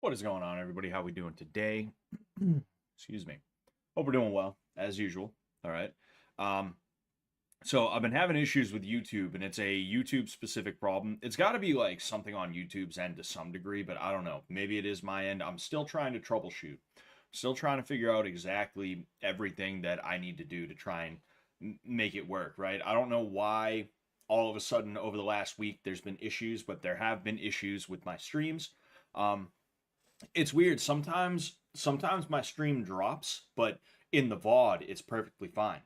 What is going on, everybody? How we doing today? Excuse me. Hope we're doing well, as usual. All right. Um, so I've been having issues with YouTube, and it's a YouTube-specific problem. It's got to be like something on YouTube's end to some degree, but I don't know. Maybe it is my end. I'm still trying to troubleshoot. Still trying to figure out exactly everything that I need to do to try and make it work, right? I don't know why all of a sudden over the last week there's been issues, but there have been issues with my streams. Um, it's weird. Sometimes my stream drops, but in the VOD it's perfectly fine.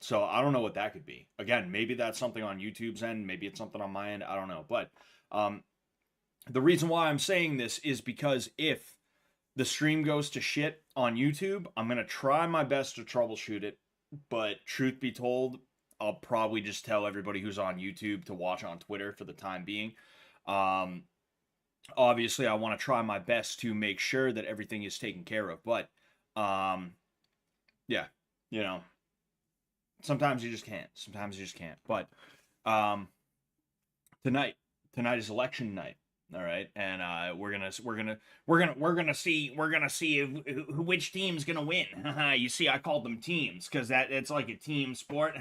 So I don't know what that could be. Again, maybe that's something on YouTube's end, maybe it's something on my end, I don't know. But um the reason why I'm saying this is because if the stream goes to shit on YouTube, I'm going to try my best to troubleshoot it, but truth be told, I'll probably just tell everybody who's on YouTube to watch on Twitter for the time being. Um Obviously I want to try my best to make sure that everything is taken care of, but um yeah, you know, sometimes you just can't. Sometimes you just can't. But um tonight tonight is election night. All right, and we're gonna see which team's gonna win. You see, I called them teams because that it's like a team sport.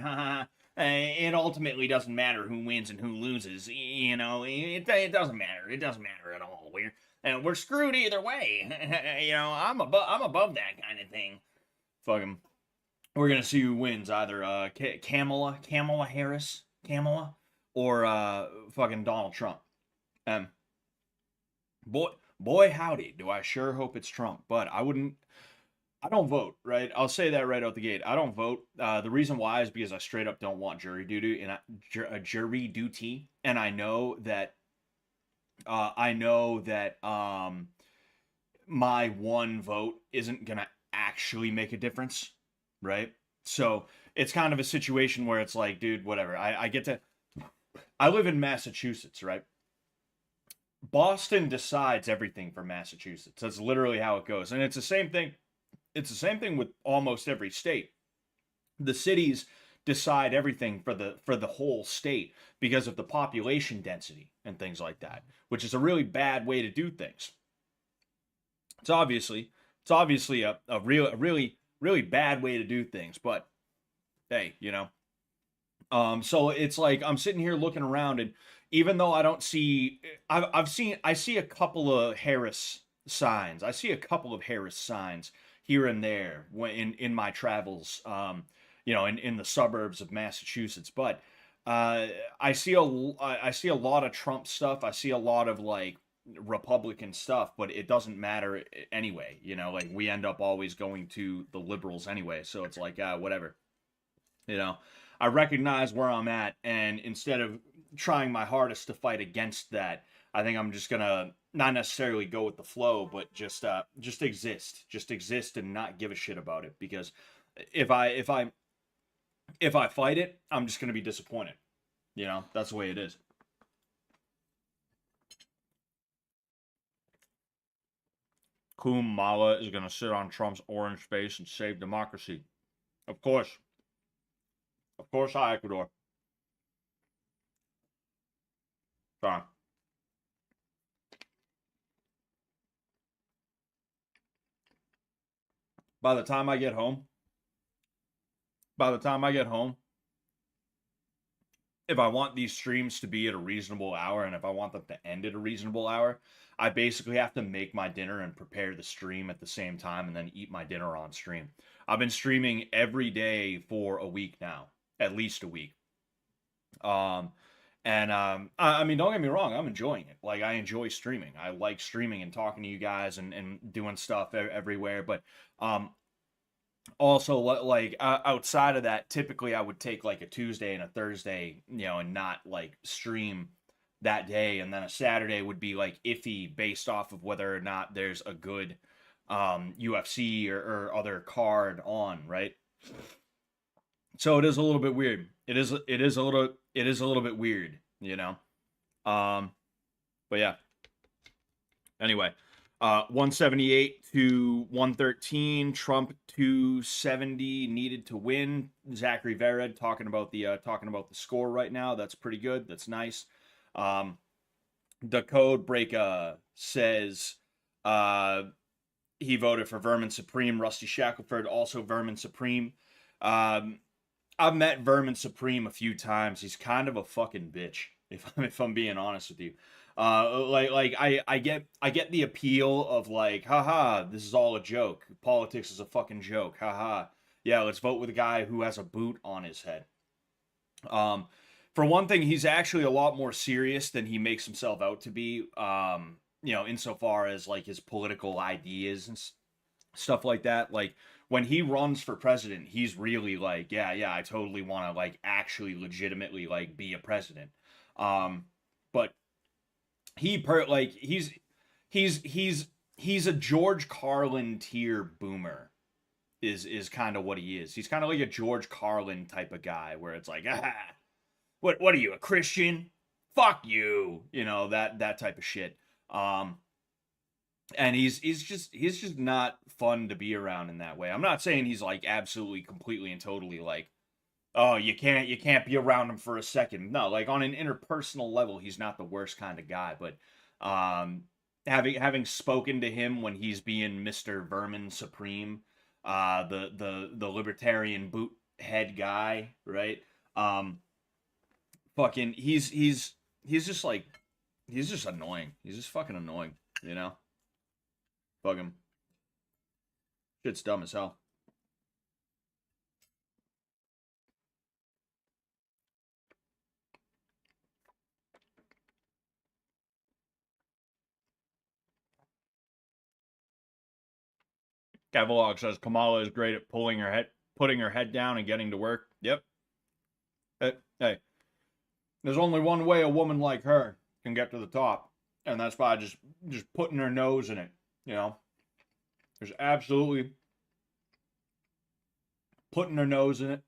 It ultimately doesn't matter who wins and who loses. You know, it doesn't matter. It doesn't matter at all. We're screwed either way. You know, I'm above that kind of thing. Fuck 'em. We're gonna see who wins, either Kamala Harris, or fucking Donald Trump. Um, boy, howdy, do I sure hope it's Trump. But I don't vote, right? I'll say that right out the gate. I don't vote. The reason why is because I straight up don't want jury duty, and jury duty, and I know that my one vote isn't gonna actually make a difference, right? So it's kind of a situation where it's like, dude, whatever. I live in Massachusetts, right? Boston decides everything for Massachusetts. That's literally how it goes. And it's the same thing. It's the same thing with almost every state. The cities decide everything for the whole state because of the population density and things like that, which is a really bad way to do things. It's obviously a really bad way to do things, but hey, you know. So it's like I'm sitting here looking around, and even though I don't see, I see a couple of Harris signs. I see a couple of Harris signs here and there when in my travels, you know, in the suburbs of Massachusetts. But I see a lot of Trump stuff. I see a lot of like Republican stuff, but it doesn't matter anyway. You know, like we end up always going to the liberals anyway. So it's like whatever. You know, I recognize where I'm at, and instead of trying my hardest to fight against that, I think I'm just gonna not necessarily go with the flow, but just exist and not give a shit about it. Because if I fight it, I'm just gonna be disappointed. You know, that's the way it is. Kumala is gonna sit on Trump's orange face and save democracy. Of course. Of course, hi, Ecuador. Sorry. By the time I get home, by the time I get home, if I want these streams to be at a reasonable hour, and if I want them to end at a reasonable hour, I basically have to make my dinner and prepare the stream at the same time and then eat my dinner on stream. I've been streaming every day for a week now, at least a week. I mean, don't get me wrong, I'm enjoying it. Like, I enjoy streaming. I like streaming and talking to you guys and doing stuff everywhere. But also, like, outside of that, typically I would take like a Tuesday and a Thursday, you know, and not like stream that day. And then a Saturday would be like iffy based off of whether or not there's a good UFC or other card on, right? So it is a little bit weird. It is a little bit weird, you know. But yeah. Anyway, 178 to 113. Trump 270 needed to win. Zachary Vered talking about the score right now. That's pretty good. That's nice. The code break says He voted for Vermin Supreme. Rusty Shackelford, also Vermin Supreme. I've met Vermin Supreme a few times. He's kind of a fucking bitch, if I'm being honest with you. I get the appeal of like, haha, this is all a joke. Politics is a fucking joke. Haha. Yeah, let's vote with a guy who has a boot on his head. For one thing, he's actually a lot more serious than he makes himself out to be. Insofar as like his political ideas and stuff like that. Like when he runs for president, he's really like, yeah, I totally want to like actually legitimately like be a president. But he's a George Carlin tier boomer. Is kind of what he is. He's kind of like a George Carlin type of guy where it's like, what are you, a Christian? Fuck you, that type of shit. And he's just not fun to be around in that way. I'm not saying he's like absolutely, completely, and totally like, oh, you can't be around him for a second. No, like on an interpersonal level, he's not the worst kind of guy. But having spoken to him when he's being Mr. Vermin Supreme, the Libertarian boot head guy, right? Fucking he's just like, he's just annoying. He's just fucking annoying, Fuck him. Shit's dumb as hell. Gavalog says Kamala is great at putting her head down and getting to work. Yep. Hey, there's only one way a woman like her can get to the top, and that's by just putting her nose in it. There's absolutely putting her nose in it,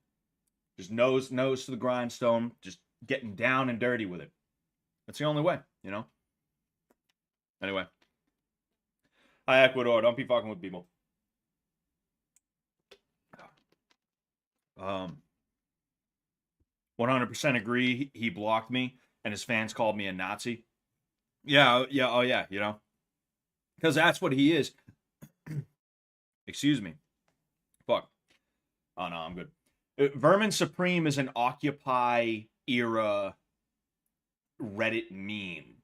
just nose to the grindstone, just getting down and dirty with it. That's the only way, Anyway, hi Ecuador, don't be fucking with people. 100% agree. He blocked me, and his fans called me a Nazi. Yeah, oh yeah, because that's what he is. Excuse me. Fuck. Oh no, I'm good. Vermin Supreme is an Occupy era Reddit meme.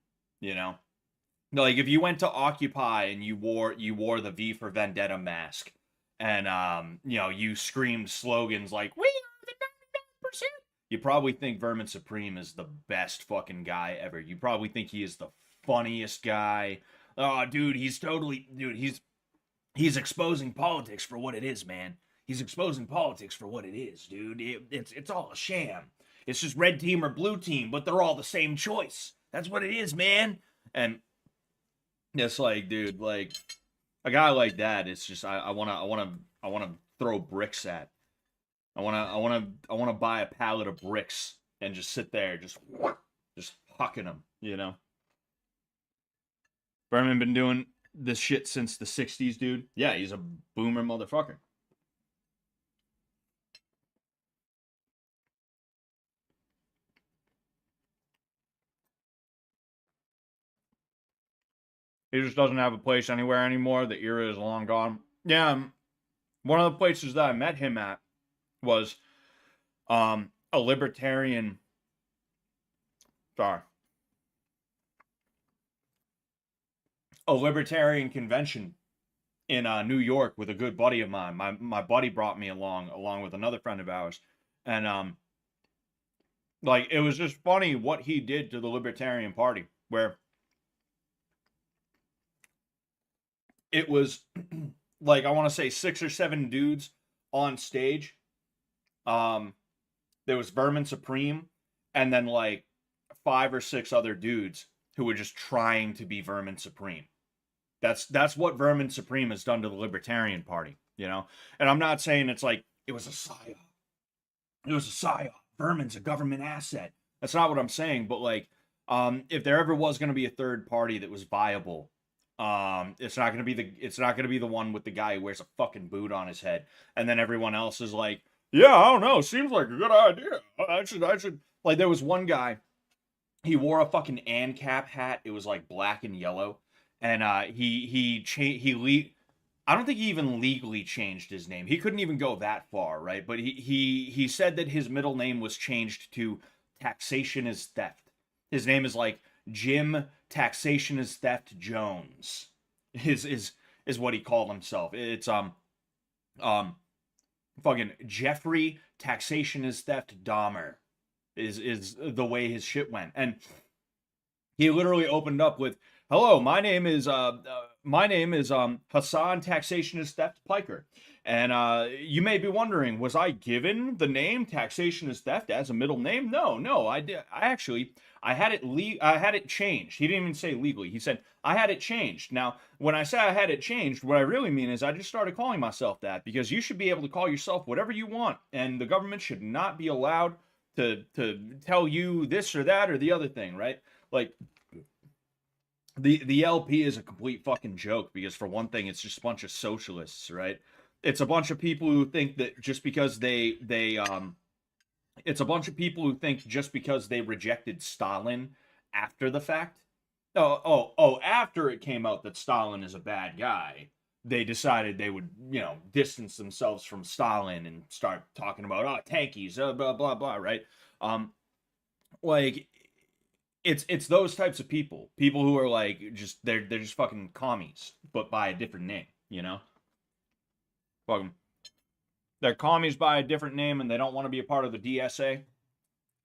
Like if you went to Occupy and you wore the V for Vendetta mask, and you screamed slogans like "We are the 99%," you probably think Vermin Supreme is the best fucking guy ever. You probably think he is the funniest guy. Oh, dude, he's exposing politics for what it is, man. He's exposing politics for what it is, dude. It's all a sham. It's just red team or blue team, but they're all the same choice. That's what it is, man. And it's like, dude, like a guy like that, it's just I wanna throw bricks at. I wanna buy a pallet of bricks and just sit there, just hucking them, Vermin been doing this shit since the 60s, dude. Yeah, he's a boomer motherfucker. He just doesn't have a place anywhere anymore. The era is long gone. Yeah, one of the places that I met him at was a libertarian. Sorry. A libertarian convention in New York with a good buddy of mine. My buddy brought me along with another friend of ours. And like it was just funny what he did to the Libertarian Party, where it was like I want to say 6 or 7 dudes on stage. There was Vermin Supreme, and then like 5 or 6 other dudes who were just trying to be Vermin Supreme. That's what Vermin Supreme has done to the Libertarian Party, And I'm not saying it's like it was a psyop. It was a psyop. Vermin's a government asset. That's not what I'm saying. But like, if there ever was going to be a third party that was viable, it's not going to be the one with the guy who wears a fucking boot on his head, and then everyone else is like, yeah, I don't know, seems like a good idea. I should. Like there was one guy, he wore a fucking ANCAP hat. It was like black and yellow. and I don't think he even legally changed his name. He couldn't even go that far, right? But he said that his middle name was changed to Taxation is Theft. His name is like Jim Taxation is Theft Jones. Is what he called himself. It's um fucking Jeffrey Taxation is Theft Dahmer is the way his shit went. And he literally opened up with, "Hello, my name is Hassan Taxation is Theft Piker." And you may be wondering, was I given the name Taxation is Theft as a middle name? No, I did. I had it changed. He didn't even say legally. He said I had it changed. Now, when I say I had it changed, what I really mean is I just started calling myself that, because you should be able to call yourself whatever you want, and the government should not be allowed to tell you this or that or the other thing, right? Like, the LP is a complete fucking joke, because for one thing, it's just a bunch of socialists, right? It's a bunch of people who think that just because it's a bunch of people who think just because they rejected Stalin after the fact, after it came out that Stalin is a bad guy, they decided they would, distance themselves from Stalin and start talking about, tankies, blah blah blah, right? Like, it's those types of people who are like, they're just fucking commies, but by a different name, fucking, they're commies by a different name, and they don't want to be a part of the DSA.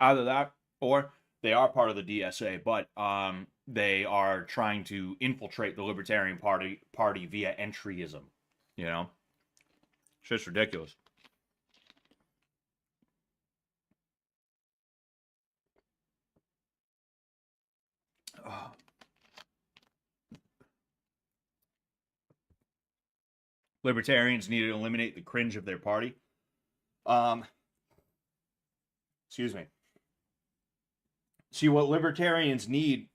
Either that, or they are part of the DSA, but they are trying to infiltrate the Libertarian Party via entryism. Shit's ridiculous. Libertarians need to eliminate the cringe of their party. Excuse me. See, what libertarians need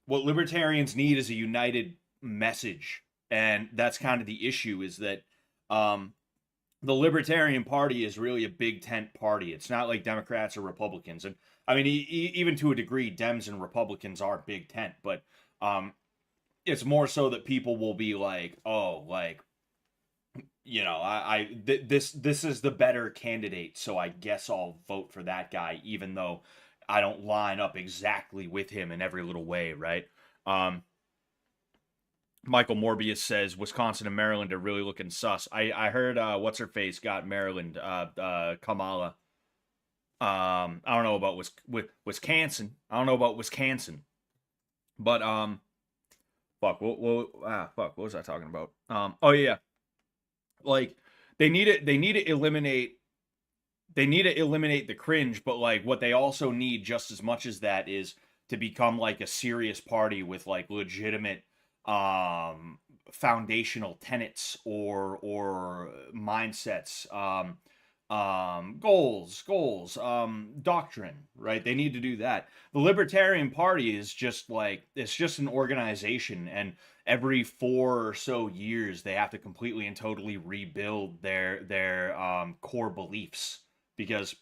is a united message. And that's kind of the issue, is that the Libertarian Party is really a big tent party. It's not like Democrats or Republicans. And I mean, even to a degree, Dems and Republicans are big tent, but it's more so that people will be like, oh, like, this is the better candidate, so I guess I'll vote for that guy, even though I don't line up exactly with him in every little way, right? Michael Morbius says Wisconsin and Maryland are really looking sus. I heard what's her face got Maryland, Kamala. I don't know about Wisconsin. But fuck. What was I talking about? Oh yeah. Like, they need to eliminate the cringe, but like what they also need just as much as that is to become like a serious party with like legitimate foundational tenets or mindsets, goals, doctrine, right? They need to do that. The Libertarian Party is just like, it's just an organization, and every 4 or so years they have to completely and totally rebuild their core beliefs, because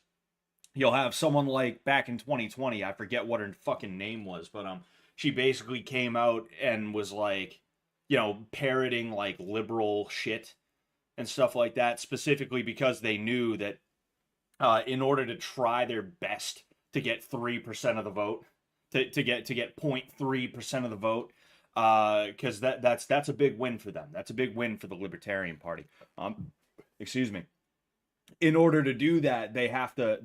you'll have someone like back in 2020, I forget what her fucking name was, but she basically came out and was like, parroting like liberal shit and stuff like that, specifically because they knew that in order to try their best to get 3% of the vote, to get 0.3% of the vote, because that's a big win for them. That's a big win for the Libertarian Party. Excuse me. In order to do that, they have to what do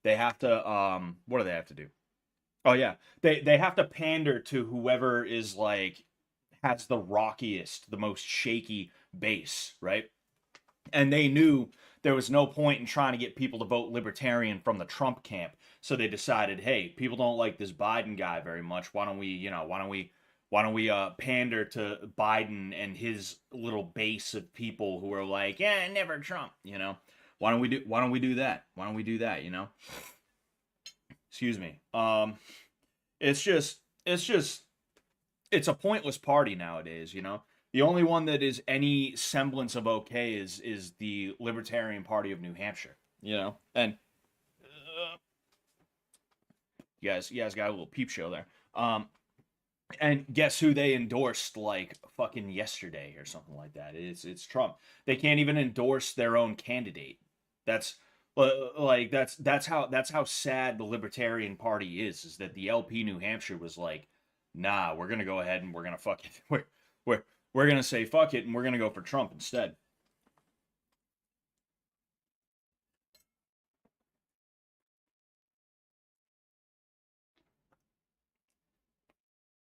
they have to do? Oh yeah, they have to pander to whoever is like has the rockiest, the most shaky base, right? And they knew there was no point in trying to get people to vote Libertarian from the Trump camp, so they decided, hey, people don't like this Biden guy very much. Why don't we pander to Biden and his little base of people who are like, yeah, never Trump, Why don't we do that? Excuse me. It's a pointless party nowadays, The only one that is any semblance of okay is the Libertarian Party of New Hampshire, And you guys got a little peep show there. And guess who they endorsed like fucking yesterday or something like that? It's Trump. They can't even endorse their own candidate. That's like that's how sad the Libertarian Party is that the LP New Hampshire was like, nah, we're gonna go ahead and we're gonna fuck it. We're we're gonna say fuck it and we're gonna go for Trump instead.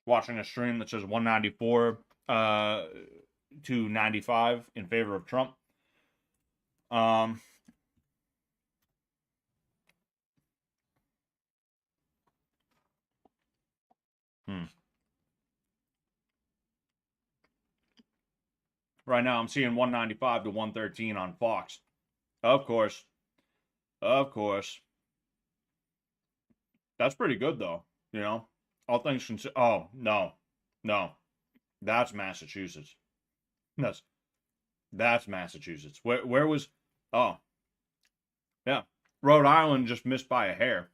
Watching a stream that says 194 to 95 in favor of Trump. Um, hmm. Right now, I'm seeing 195 to 113 on Fox. Of course, of course. That's pretty good though. You know, all things considered. Oh no, no, that's Massachusetts. That's that's Massachusetts. Where was? Oh yeah, Rhode Island just missed by a hair.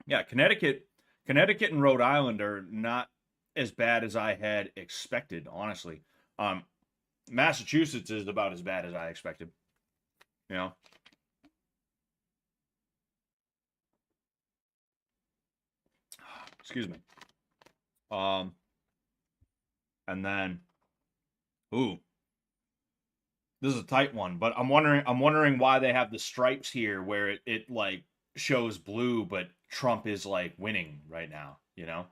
Yeah, Connecticut and Rhode Island are not as bad as I had expected. Honestly, um, Massachusetts is about as bad as I expected. You know, excuse me. Um, and then, ooh, this is a tight one, but I'm wondering why they have the stripes here where it like shows blue, but Trump is like winning right now. You know,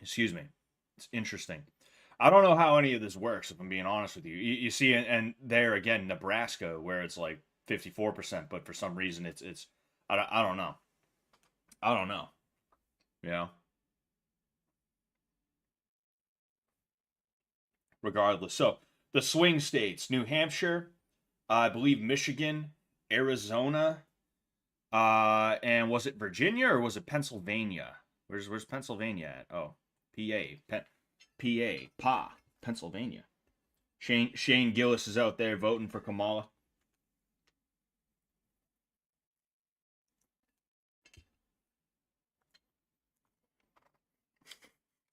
excuse me. It's interesting. I don't know how any of this works. If I'm being honest with you, you see, and there again, Nebraska, where it's like 54%, but for some reason it's I don't know. I don't know. You know, regardless. So the swing states: New Hampshire, I believe Michigan, Arizona, and was it Virginia or was it Pennsylvania? Where's Pennsylvania at? Oh, PA, Pennsylvania. Shane Gillis is out there voting for Kamala.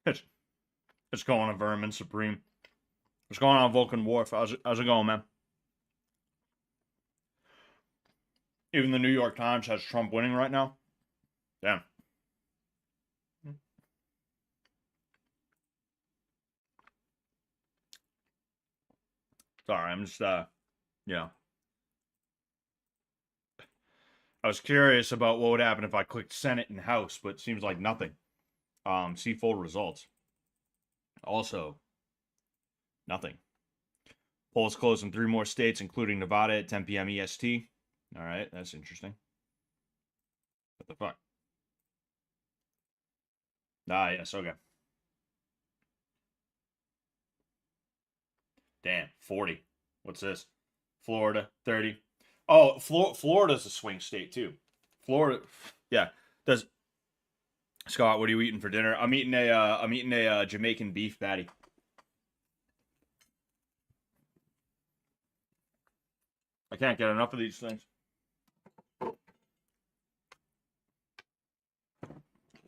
It's, it's going on, Vermin Supreme. What's going on, Vulcan Wharf? How's it going, man? Even the New York Times has Trump winning right now. Damn. Sorry, I'm just you know, I was curious about what would happen if I clicked Senate and House, but it seems like nothing. See full results. Also, nothing. Polls closed in 3 more states, including Nevada at 10 p.m. EST. All right, that's interesting. What the fuck? Ah, yes, okay. Damn, 40. What's this? Florida, 30. Oh, Florida's a swing state too. Florida, yeah. Does Scott? What are you eating for dinner? I'm eating a Jamaican beef patty. I can't get enough of these things.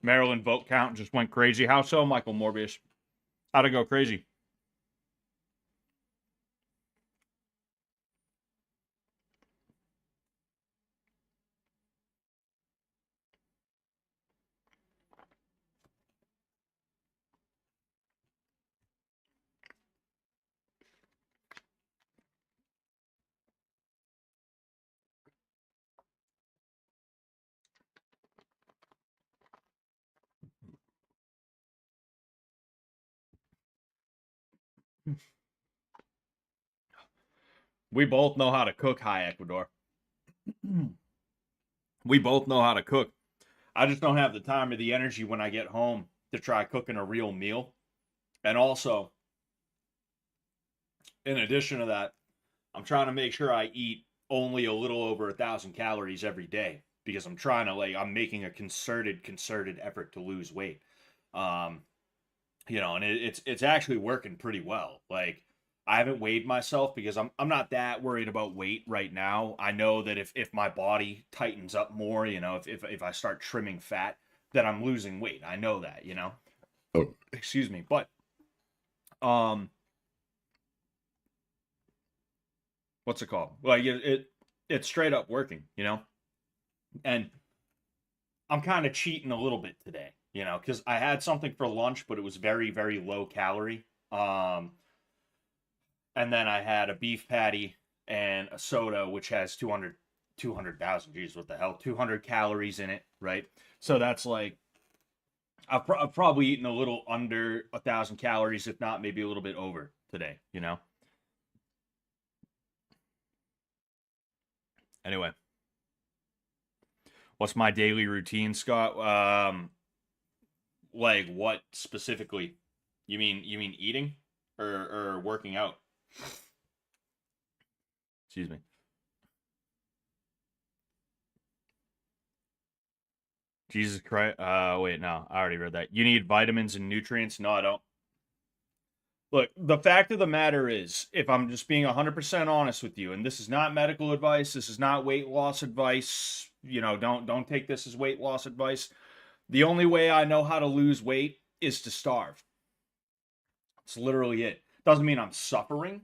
Maryland vote count just went crazy. How so, Michael Morbius? How'd it go crazy? We both know how to cook, High Ecuador. We both know how to cook. I just don't have the time or the energy when I get home to try cooking a real meal. And also, in addition to that, I'm trying to make sure I eat only a little over 1,000 calories every day because I'm trying to I'm making a concerted effort to lose weight. Um, and it's actually working pretty well. Like I haven't weighed myself because I'm not that worried about weight right now. I know that if my body tightens up more, you know, if I start trimming fat, that I'm losing weight. I know that, you know. Oh, excuse me. But um what's it called? Like it's straight up working, you know? And I'm kind of cheating a little bit today, you know, cuz I had something for lunch but it was very very low calorie. And then I had a beef patty and a soda, which has 200,000. Geez, what the hell? 200 calories in it, right? So that's like, I've probably eaten a little under 1,000 calories, if not maybe a little bit over today, you know? Anyway, what's my daily routine, Scott? Like what specifically? You mean eating or working out? Excuse me. Jesus Christ. Wait, no, I already read that. You need vitamins and nutrients. No, I don't. Look, the fact of the matter is, if I'm just being 100% honest with you, and this is not medical advice, this is not weight loss advice, you know, don't take this as weight loss advice. The only way I know how to lose weight is to starve. It's literally it. Doesn't mean I'm suffering,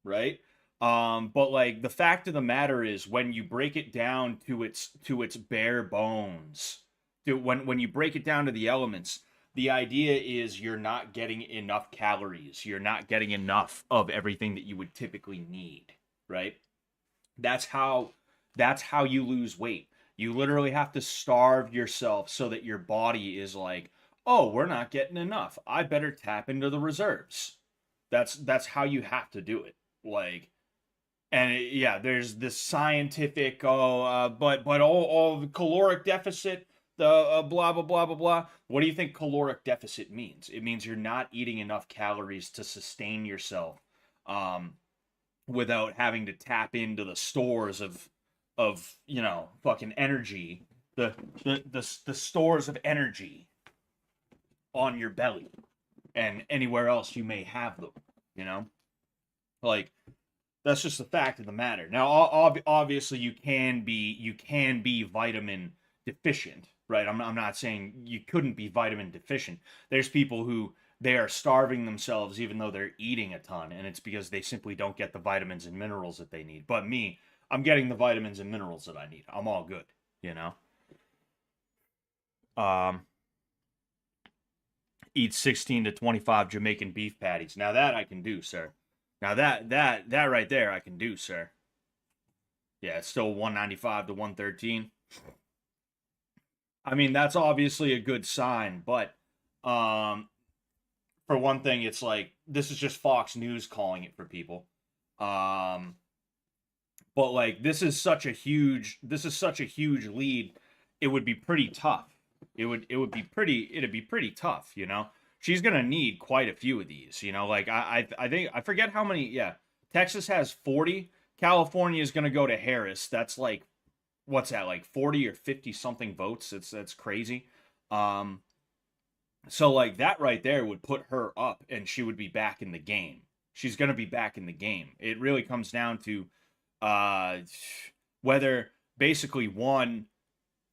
right? But like the fact of the matter is when you break it down to its bare bones, when you break it down to the elements, the idea is you're not getting enough calories. You're not getting enough of everything that you would typically need, right? That's how that's how you lose weight. You literally have to starve yourself so that your body is like, "Oh, we're not getting enough. I better tap into the reserves." That's how you have to do it. Like, and yeah, there's this scientific but all the caloric deficit, the blah blah blah blah blah. What do you think caloric deficit means? It means you're not eating enough calories to sustain yourself. Um, Without having to tap into the stores of you know fucking energy, the stores of energy on your belly and anywhere else you may have them, you know, like that's just the fact of the matter. Now obviously you can be vitamin deficient, right? I'm not saying you couldn't be vitamin deficient. There's people who they are starving themselves even though they're eating a ton, and it's because they simply don't get the vitamins and minerals that they need. But me, I'm getting the vitamins and minerals that I need. I'm all good, you know. Um, Eat 16 to 25 Jamaican beef patties. Now that I can do, sir. Now that right there I can do, sir. Yeah, it's still 195 to 113. I mean, that's obviously a good sign, but um for one thing, it's like this is just Fox News calling it for people. Um but like this is such a huge lead. It would be pretty tough. It'd be pretty tough, you know. She's gonna need quite a few of these, you know. Like I think I forget how many. Yeah, Texas has 40. California is gonna go to Harris. That's like what's that, like 40 or 50 something votes. That's crazy. Um, so like that right there would put her up, and she would be back in the game. She's gonna be back in the game. It really comes down to uh whether basically one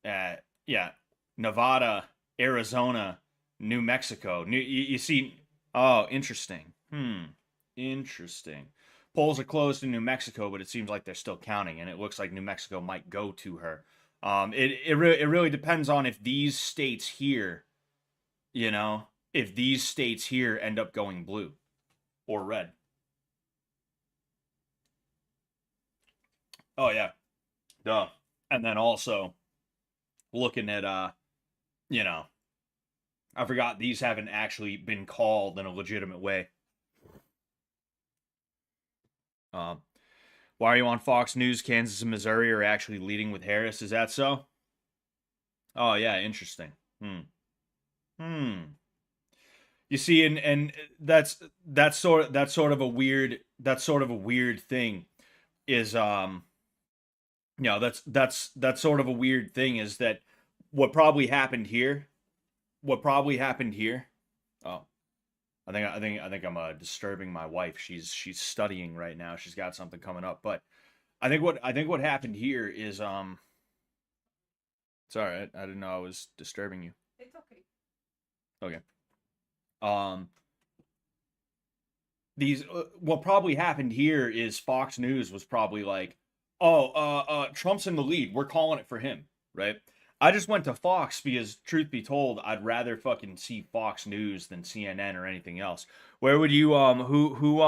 uh yeah, Nevada, Arizona, New Mexico. You see, oh, interesting. Interesting. Polls are closed in New Mexico, but it seems like they're still counting, and it looks like New Mexico might go to her. It really depends on if these states here, you know, if these states here end up going blue or red. Oh yeah, duh. And then also looking at you know, I forgot these haven't actually been called in a legitimate way. Um, why are you on Fox News? Kansas and Missouri are actually leading with Harris. Is that so? Oh yeah, interesting. Hmm. Hmm. You see, and that's sort of a weird thing is you know that's sort of a weird thing is that what probably happened here what probably happened here. Oh. I think I'm disturbing my wife. She's studying right now. She's got something coming up. But I think what happened here is it's all right. I didn't know I was disturbing you. It's okay. Okay. Um these what probably happened here is Fox News was probably like, "Oh, Trump's in the lead. We're calling it for him." Right? I just went to Fox because truth be told, I'd rather fucking see Fox News than CNN or anything else. Where would you who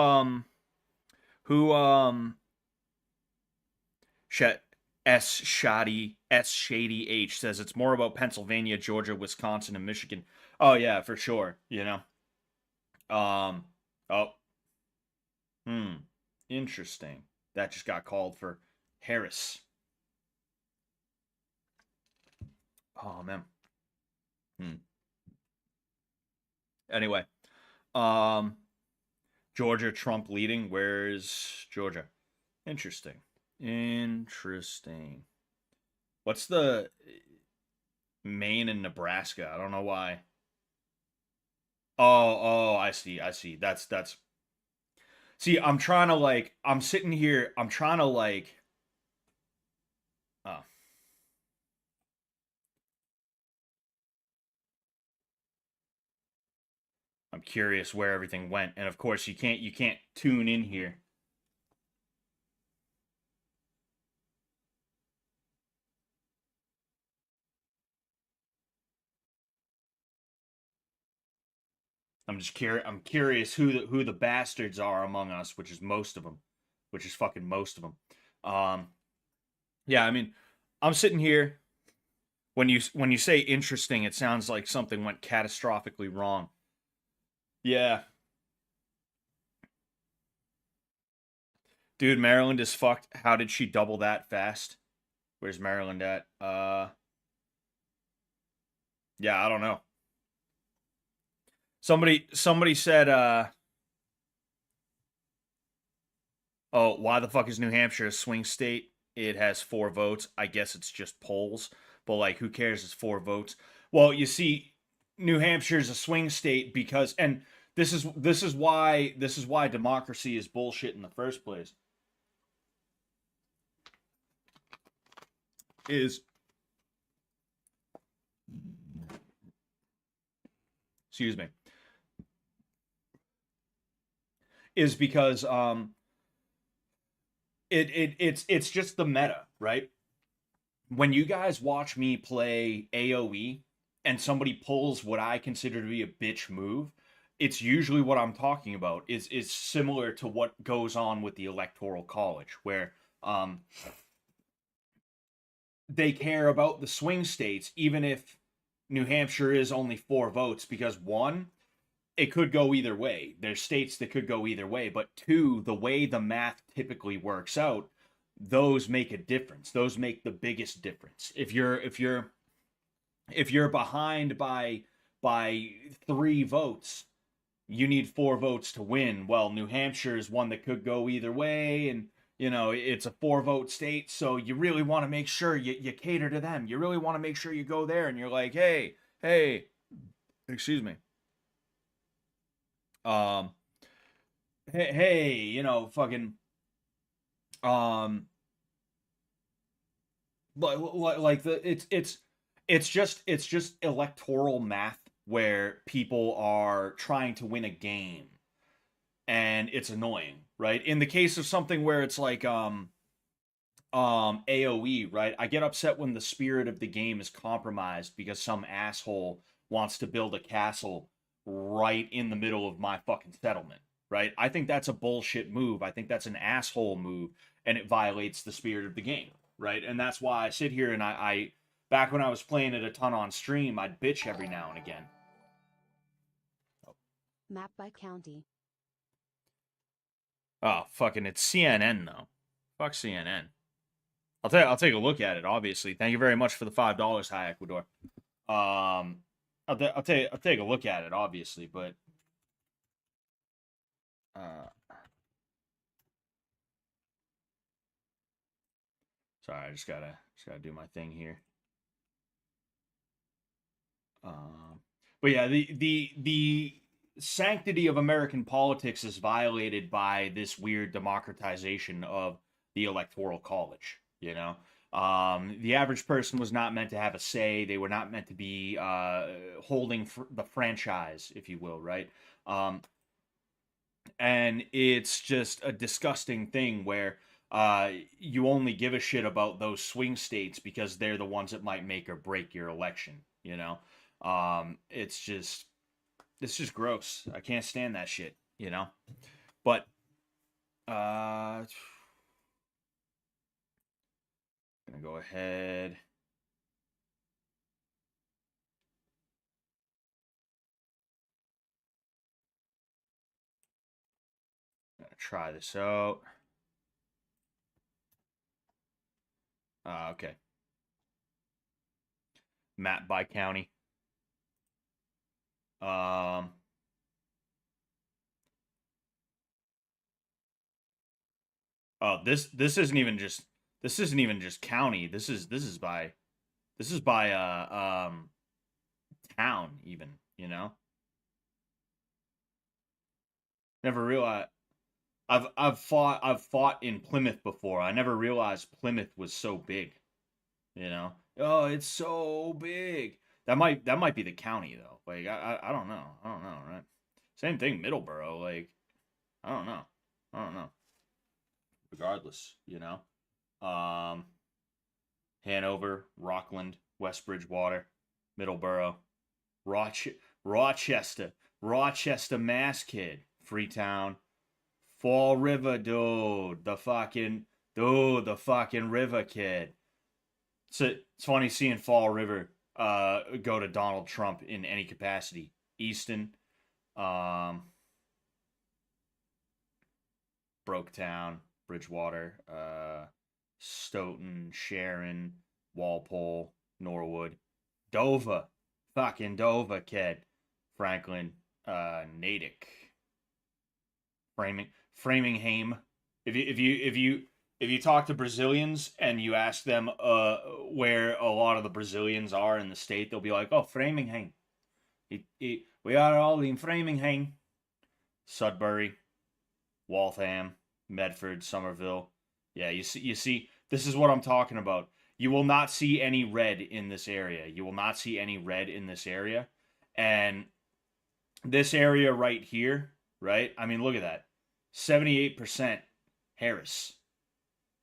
Sh- S Shady H says it's more about Pennsylvania, Georgia, Wisconsin, and Michigan. Oh yeah, for sure. Um. Oh. Hmm. Interesting. That just got called for Harris. Oh man. Hmm. Anyway. Um. Georgia, Trump leading. Where's Georgia? Interesting. Interesting. What's the Maine and Nebraska? I don't know why. Oh, I see. I see. That's See, I'm trying to I'm sitting here, I'm trying to uh, I'm curious where everything went. And of course, you can't tune in here. I'm curious who the bastards are among us, which is most of them, which is fucking most of them. Yeah, I mean, I'm sitting here when you say interesting, it sounds like something went catastrophically wrong. Yeah, dude, Maryland is fucked. How did she double that fast? Where's Maryland at? Yeah, I don't know. Somebody said, "Oh, why the fuck is New Hampshire a swing state? It has 4 votes. I guess it's just polls, but like, who cares? It's 4 votes." Well, you see, New Hampshire is a swing state because, and this is why democracy is bullshit in the first place. Is excuse me, is because it's just the meta, right? When you guys watch me play AoE and somebody pulls what I consider to be a bitch move, it's usually what I'm talking about. Is similar to what goes on with the Electoral College, where they care about the swing states, even if New Hampshire is only 4 votes, because one, it could go either way. There's states that could go either way, but two, the way the math typically works out, those make a difference. Those make the biggest difference. If you're behind by 3 votes, you need 4 votes to win. Well, New Hampshire is one that could go either way, and it's a 4 vote state, so you really want to make sure you cater to them. You really want to make sure you go there, and you're like, hey, excuse me, um, hey, fucking, um, like it's just electoral math where people are trying to win a game, and it's annoying, right? In the case of something where it's like AoE, right? I get upset when the spirit of the game is compromised because some asshole wants to build a castle right in the middle of my fucking settlement, right? I think that's a bullshit move. I think that's an asshole move, and it violates the spirit of the game, right? And that's why I sit here and I back when I was playing it a ton on stream, I'd bitch every now and again. Map by county. Oh, fucking it's CNN though. Fuck CNN. I'll take a look at it. Obviously, thank you very much for the $5, Hi Ecuador. I'll take a look at it. Obviously, but uh, sorry, I just gotta do my thing here. But yeah, the sanctity of American politics is violated by this weird democratization of the Electoral College. The average person was not meant to have a say. They were not meant to be holding the franchise, if you will, right? And it's just a disgusting thing where you only give a shit about those swing states because they're the ones that might make or break your election. It's just gross. I can't stand that shit. But gonna go ahead. Gonna try this out. Okay. Map by county. Um. Oh, this isn't even just county. This is by town even. Never realized I've fought in Plymouth before. I never realized Plymouth was so big. Oh, it's so big. That might be the county though. Like I don't know. I don't know, right? Same thing Middleborough, like I don't know. I don't know. Regardless. Um Hanover, Rockland, West Bridgewater, Middleborough, Rochester, Rochester, Mass, kid, Freetown, Fall River, dude, the fucking river, kid. So it's funny seeing Fall River go to Donald Trump in any capacity. Easton, um, Broketown, Bridgewater, Stoughton, Sharon, Walpole, Norwood, Dover, fucking Dover, kid, Franklin, Natick, Framingham. If you talk to Brazilians and you ask them where a lot of the Brazilians are in the state, they'll be like, "Oh, Framingham. We are all in Framingham." Sudbury, Waltham, Medford, Somerville. Yeah, you see, this is what I'm talking about. You will not see any red in this area. You will not see any red in this area. And this area right here, right? I mean, look at that. 78% Harris.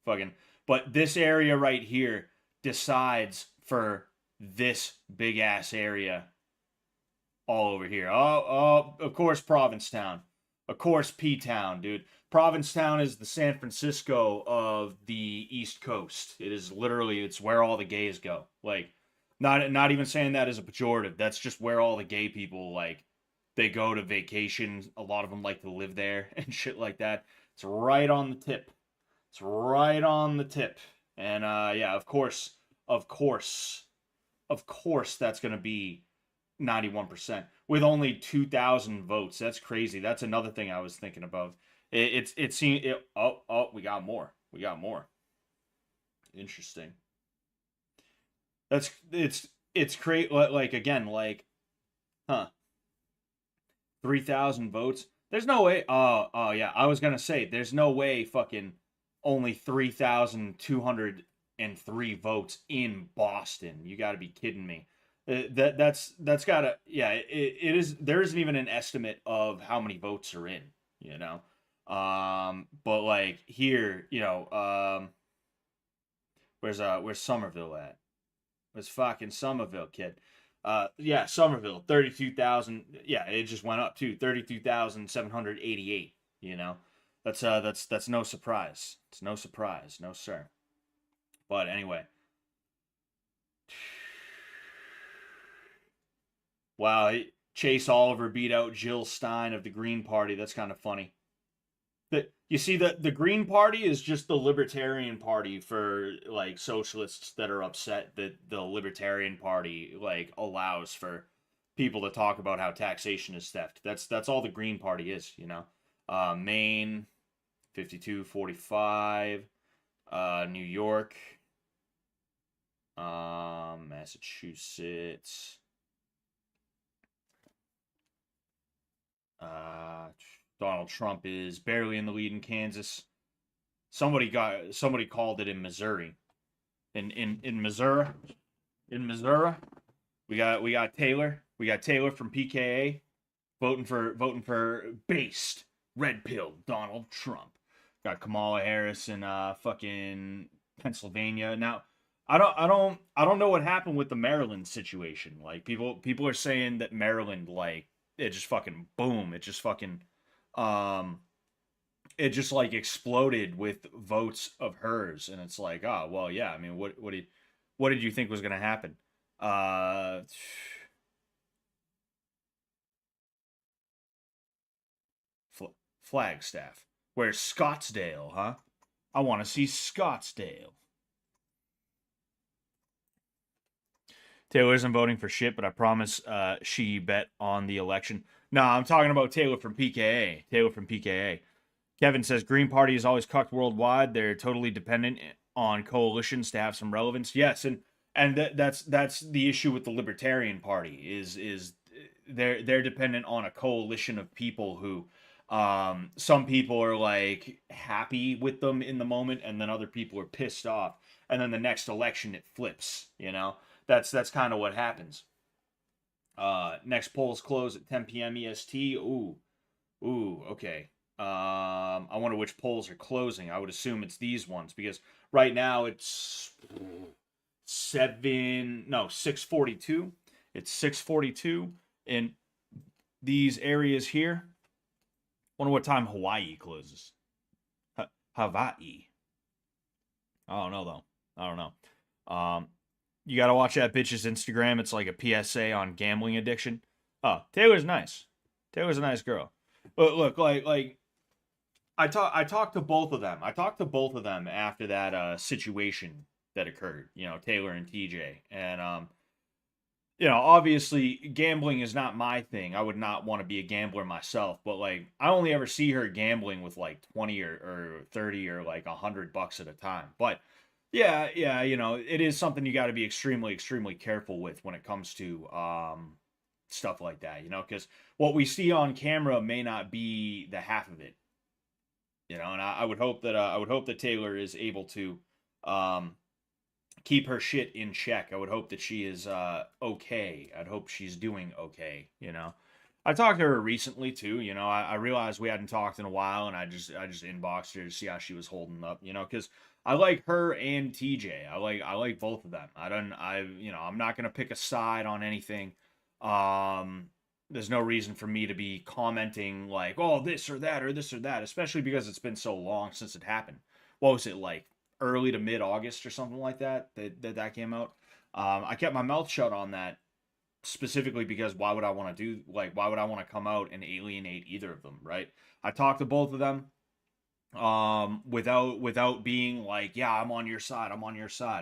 Fucking. But this area right here decides for this big ass area all over here. Of course, Provincetown. Of course, P Town, dude. Provincetown is the San Francisco of the East Coast. It's where all the gays go. Like, not even saying that as a pejorative. That's just where all the gay people like they go to vacation. A lot of them like to live there and shit like that. It's right on the tip. It's right on the tip. And yeah, of course, that's gonna be 91% with only 2,000 votes. That's crazy. That's another thing I was thinking about. It seemed oh, we got more. We got more. Interesting. It's great. Like again, like, huh? 3,000 votes. There's no way. Oh yeah. I was gonna say there's no way. Fucking only 3,203 votes in Boston. You got to be kidding me. That's gotta, yeah, it is. There isn't even an estimate of how many votes are in. But like here, where's Somerville at? Where's fucking Somerville, kid? Yeah, Somerville, 32,000. Yeah, it just went up too, 32,788. That's no surprise. It's no surprise, no sir. But anyway, wow, Chase Oliver beat out Jill Stein of the Green Party. That's kind of funny. You see, the Green Party is just the Libertarian Party for like socialists that are upset that the Libertarian Party like allows for people to talk about how taxation is theft. That's all the Green Party is. Maine, 52-45. New York, Massachusetts. Donald Trump is barely in the lead in Kansas. Somebody called it in Missouri. In Missouri, we got Taylor. We got Taylor from PKA voting for based red pill Donald Trump. Got Kamala Harris in fucking Pennsylvania. Now, I don't know what happened with the Maryland situation. Like people are saying that Maryland, like, it just fucking boom, um it just like exploded with votes of hers, and it's like, oh well, yeah. I mean, what did you think was gonna happen? Uh, Flagstaff. Where's Scottsdale, huh? I want to see Scottsdale. Taylor isn't voting for shit, but I promise she bet on the election. No, I'm talking about Taylor from PKA. Taylor from PKA. Kevin says Green Party is always cucked worldwide. They're totally dependent on coalitions to have some relevance. Yes, and that's the issue with the Libertarian Party is they're dependent on a coalition of people who some people are like happy with them in the moment, and then other people are pissed off, and then the next election it flips, you know. That's kind of what happens. Next polls close at 10 p.m. EST. Ooh, okay. I wonder which polls are closing. I would assume it's these ones, because right now it's 6:42. It's 6:42 in these areas here. Wonder what time Hawaii closes. Hawaii. I don't know though. I don't know. You gotta watch that bitch's Instagram. It's like a PSA on gambling addiction. Oh, Taylor's nice. Taylor's a nice girl. But look, like I talked to both of them. I talked to both of them after that situation that occurred. You know, Taylor and TJ, and you know, obviously gambling is not my thing. I would not want to be a gambler myself, but like I only ever see her gambling with like 20 or 30 or like $100 at a time. But yeah, you know, it is something you got to be extremely careful with when it comes to stuff like that, you know, because what we see on camera may not be the half of it, you know. And I would hope that Taylor is able to keep her shit in check. I would hope that she is okay. I'd hope she's doing okay, you know. I talked to her recently too, you know. I realized we hadn't talked in a while, and I just inboxed her to see how she was holding up, you know, because I like her and TJ. I like both of them. You know, I'm not gonna pick a side on anything. There's no reason for me to be commenting like, oh, this or that or this or that, especially because it's been so long since it happened. What was it, like early to mid August or something like that came out? I kept my mouth shut on that specifically because why would I want to come out and alienate either of them, right? I talked to both of them without being like, yeah, I'm on your side.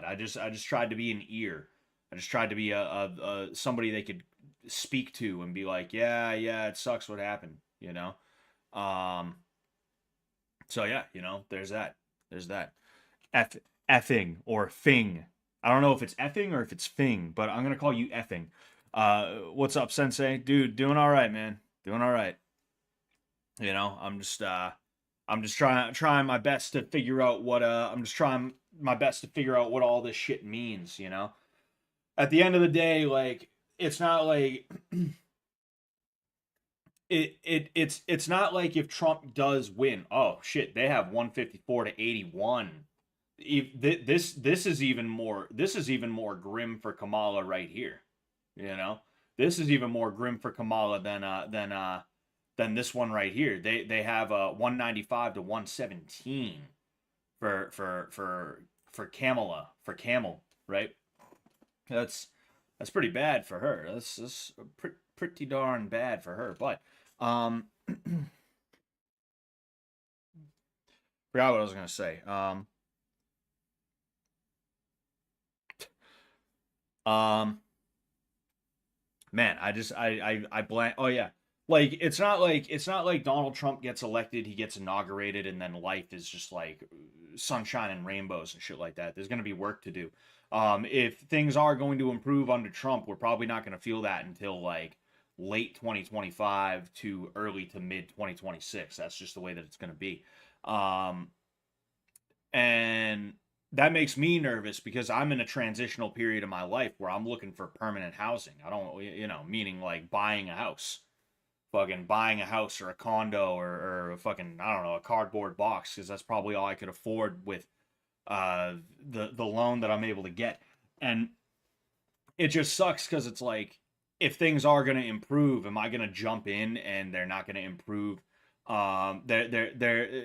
I just tried to be an ear. I just tried to be a somebody they could speak to and be like, yeah, it sucks what happened, you know. So yeah, you know, there's that. Effing or fing. I don't know if it's effing or if it's fing, but I'm gonna call you effing. What's up, Sensei? Dude, doing all right, man. Doing all right. You know, I'm just trying my best to figure out what all this shit means, you know. At the end of the day, like, it's not like it's not like if Trump does win, oh shit, they have 154 to 81. This is even more grim for Kamala right here. You know, this is even more grim for Kamala than this one right here. They have a 195 to 117 for Camel, right? That's pretty bad for her. That's pretty darn bad for her. But forgot what I was gonna say. Man, I blank. Oh yeah, like it's not like Donald Trump gets elected, he gets inaugurated, and then life is just like sunshine and rainbows and shit like that. There's gonna be work to do. If things are going to improve under Trump, we're probably not gonna feel that until like late 2025 to early to mid 2026. That's just the way that it's going to be. Um, and that makes me nervous because I'm in a transitional period of my life where I'm looking for permanent housing. I don't, meaning like buying a house, fucking buying a house or a condo or a fucking, I don't know, a cardboard box, because that's probably all I could afford with the loan that I'm able to get. And it just sucks because it's like, if things are going to improve, am I going to jump in and they're not going to improve? They're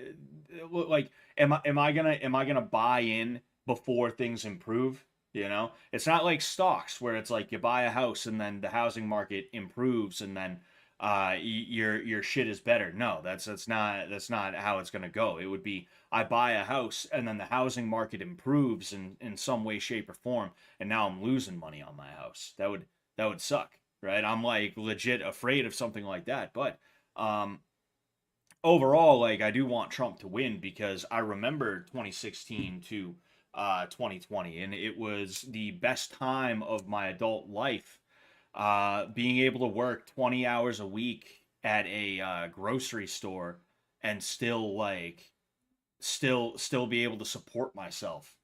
like, am I gonna buy in before things improve? It's not like stocks where it's like you buy a house and then the housing market improves and then your shit is better. No, that's not how it's gonna go. It would be, I buy a house and then the housing market improves in some way, shape, or form, and now I'm losing money on my house. That would suck, right? I'm like legit afraid of something like that. But overall, like, I do want Trump to win because I remember 2016 to 2020, and it was the best time of my adult life. Being able to work 20 hours a week at a grocery store and still be able to support myself.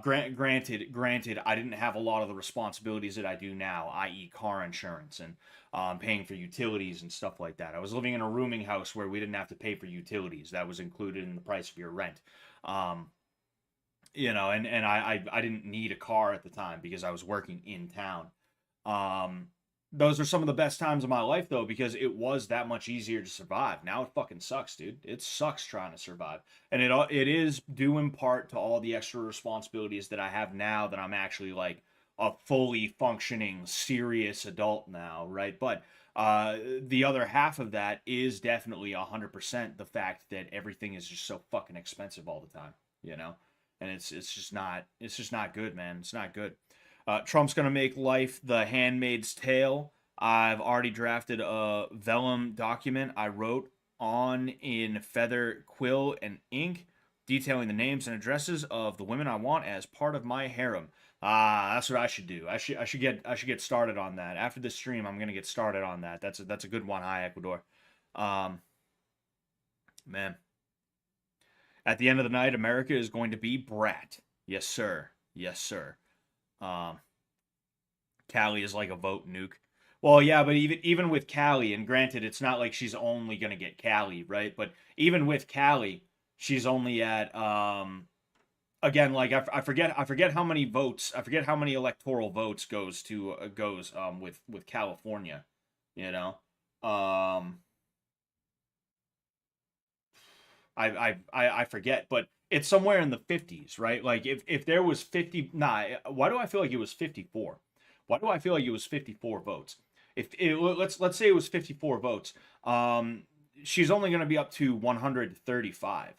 Granted, I didn't have a lot of the responsibilities that I do now, i.e., car insurance and paying for utilities and stuff like that. I was living in a rooming house where we didn't have to pay for utilities; that was included in the price of your rent. And I didn't need a car at the time because I was working in town. Um, those are some of the best times of my life, though, because it was that much easier to survive. Now it fucking sucks, dude. It sucks trying to survive, and it is due in part to all the extra responsibilities that I have now that I'm actually like a fully functioning, serious adult now, right? But the other half of that is definitely 100% the fact that everything is just so fucking expensive all the time, and it's just not good, man. It's not good. Trump's going to make life the Handmaid's Tale. I've already drafted a vellum document I wrote on in feather, quill, and ink, detailing the names and addresses of the women I want as part of my harem. That's what I should do. I should get started on that. After this stream, I'm gonna get started on that. That's a good one. Hi, Ecuador. Um, man. At the end of the night, America is going to be brat. Yes, sir. Yes, sir. Um, Callie is like a vote nuke. Well, yeah, but even with Callie, and granted, it's not like she's only gonna get Callie, right? But even with Callie, she's only at again, like, I forget how many votes, I forget how many electoral votes goes with California, you know. Um, I forget, but it's somewhere in the 50s, right? Like, if there was 50, nah, why do I feel like it was 54? Why do I feel like it was 54 votes? If it, let's say it was 54 votes, she's only going to be up to 135,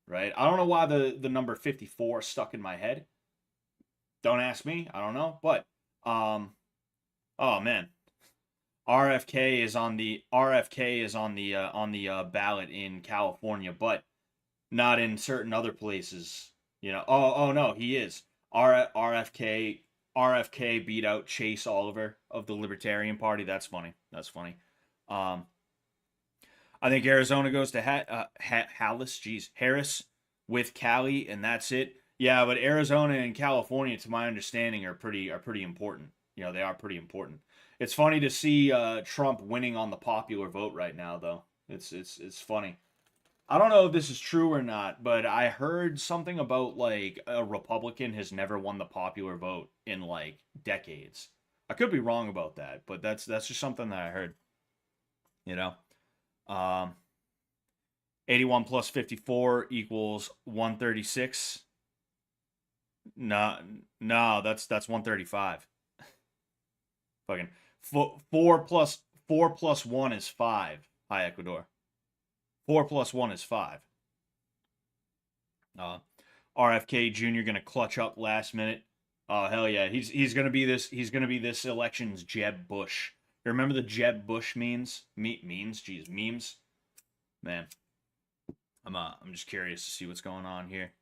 right? I don't know why the number 54 stuck in my head. Don't ask me. I don't know, but oh man, RFK is on the ballot in California, but not in certain other places. Oh no, he is. RFK beat out Chase Oliver of the Libertarian Party. That's funny. That's funny. Um, I think Arizona goes to Harris with Cali, and that's it. Yeah, but Arizona and California, to my understanding, are pretty important. They are pretty important. It's funny to see Trump winning on the popular vote right now, though. It's funny. I don't know if this is true or not, but I heard something about like a Republican has never won the popular vote in like decades. I could be wrong about that, but that's just something that I heard. You know, um, 81 plus 54 equals 136. No, no, that's 135. Fucking four plus one is five. Hi, Ecuador. 4 plus 1 is 5. Uh, RFK Jr. gonna clutch up last minute. Oh hell yeah, he's gonna be this election's Jeb Bush. You remember the Jeb Bush memes? Jeez, memes. Man, I'm just curious to see what's going on here.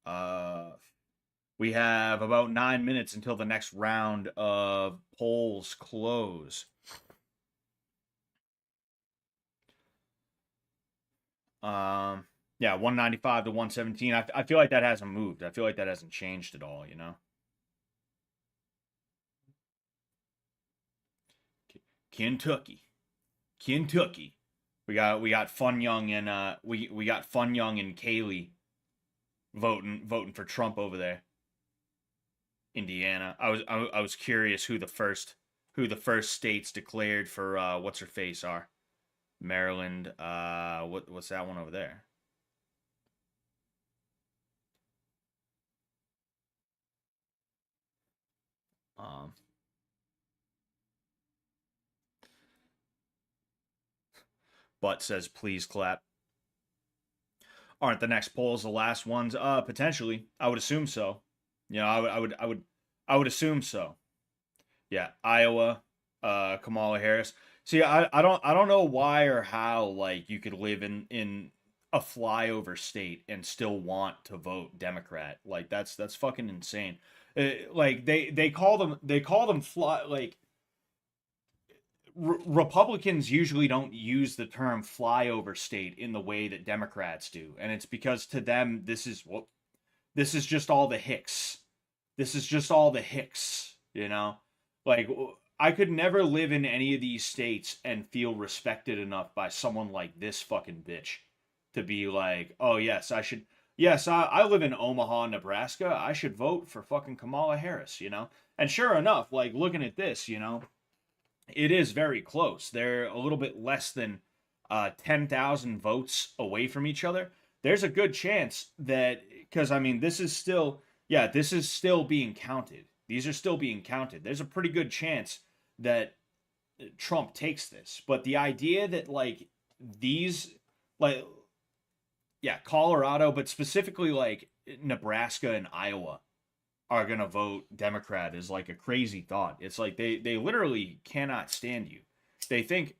Uh, We have about 9 minutes until the next round of polls close. Yeah, 195 to 117. I feel like that hasn't moved. I feel like that hasn't changed at all, you know? Kentucky. Kentucky. We got Fun Young and we got Fun Young and Kaylee voting for Trump over there. Indiana. I was curious who the first states declared for what's her face are. Maryland. What's that one over there? Um, Butt says please clap. Aren't the next polls the last ones? Potentially. I would assume so. You know, I would assume so. Yeah, Iowa, Kamala Harris. See, I don't know why or how like you could live in a flyover state and still want to vote Democrat. Like that's fucking insane. Like they call them fly like Republicans usually don't use the term flyover state in the way that Democrats do, and it's because to them this is just all the hicks. This is just all the hicks, you know? Like I could never live in any of these states and feel respected enough by someone like this fucking bitch to be like, "Oh yes, I should yes, I live in Omaha, Nebraska. I should vote for fucking Kamala Harris, you know?" And sure enough, like looking at this, you know, it is very close. They're a little bit less than 10,000 votes away from each other. There's a good chance that, because I mean, this is still, yeah, this is still being counted. These are still being counted. There's a pretty good chance that Trump takes this. But the idea that, like, these, like, yeah, Colorado, but specifically, like, Nebraska and Iowa are gonna vote Democrat is like a crazy thought. It's like they literally cannot stand you. They think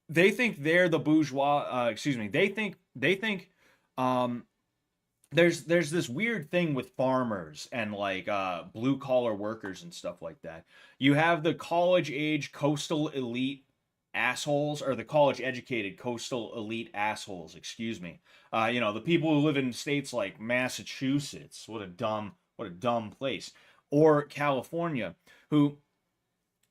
they're the bourgeois. Excuse me. They think um, there's this weird thing with farmers and like blue collar workers and stuff like that. You have the college age coastal elite assholes or the college educated coastal elite assholes, excuse me. You know, the people who live in states like Massachusetts, what a dumb place, or California, who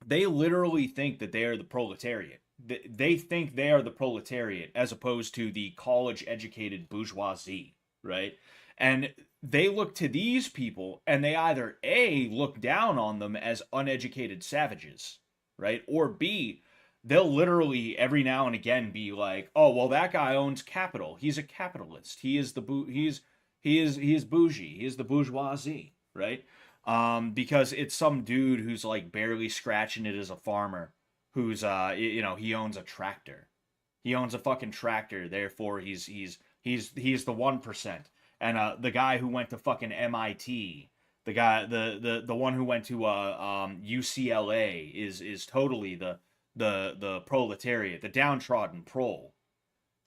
they literally think that they are the proletariat. They think they are the proletariat as opposed to the college educated bourgeoisie, right? And they look to these people and they either A, look down on them as uneducated savages, right? Or B, they'll literally every now and again be like, "Oh, well that guy owns capital. He's a capitalist. He is bougie. He is the bourgeoisie," right? Because it's some dude who's like barely scratching it as a farmer, who's you know, he owns a tractor. He owns a fucking tractor. Therefore, he's the 1%. And the guy who went to fucking MIT, the guy the one who went to UCLA is totally the proletariat, the downtrodden prole.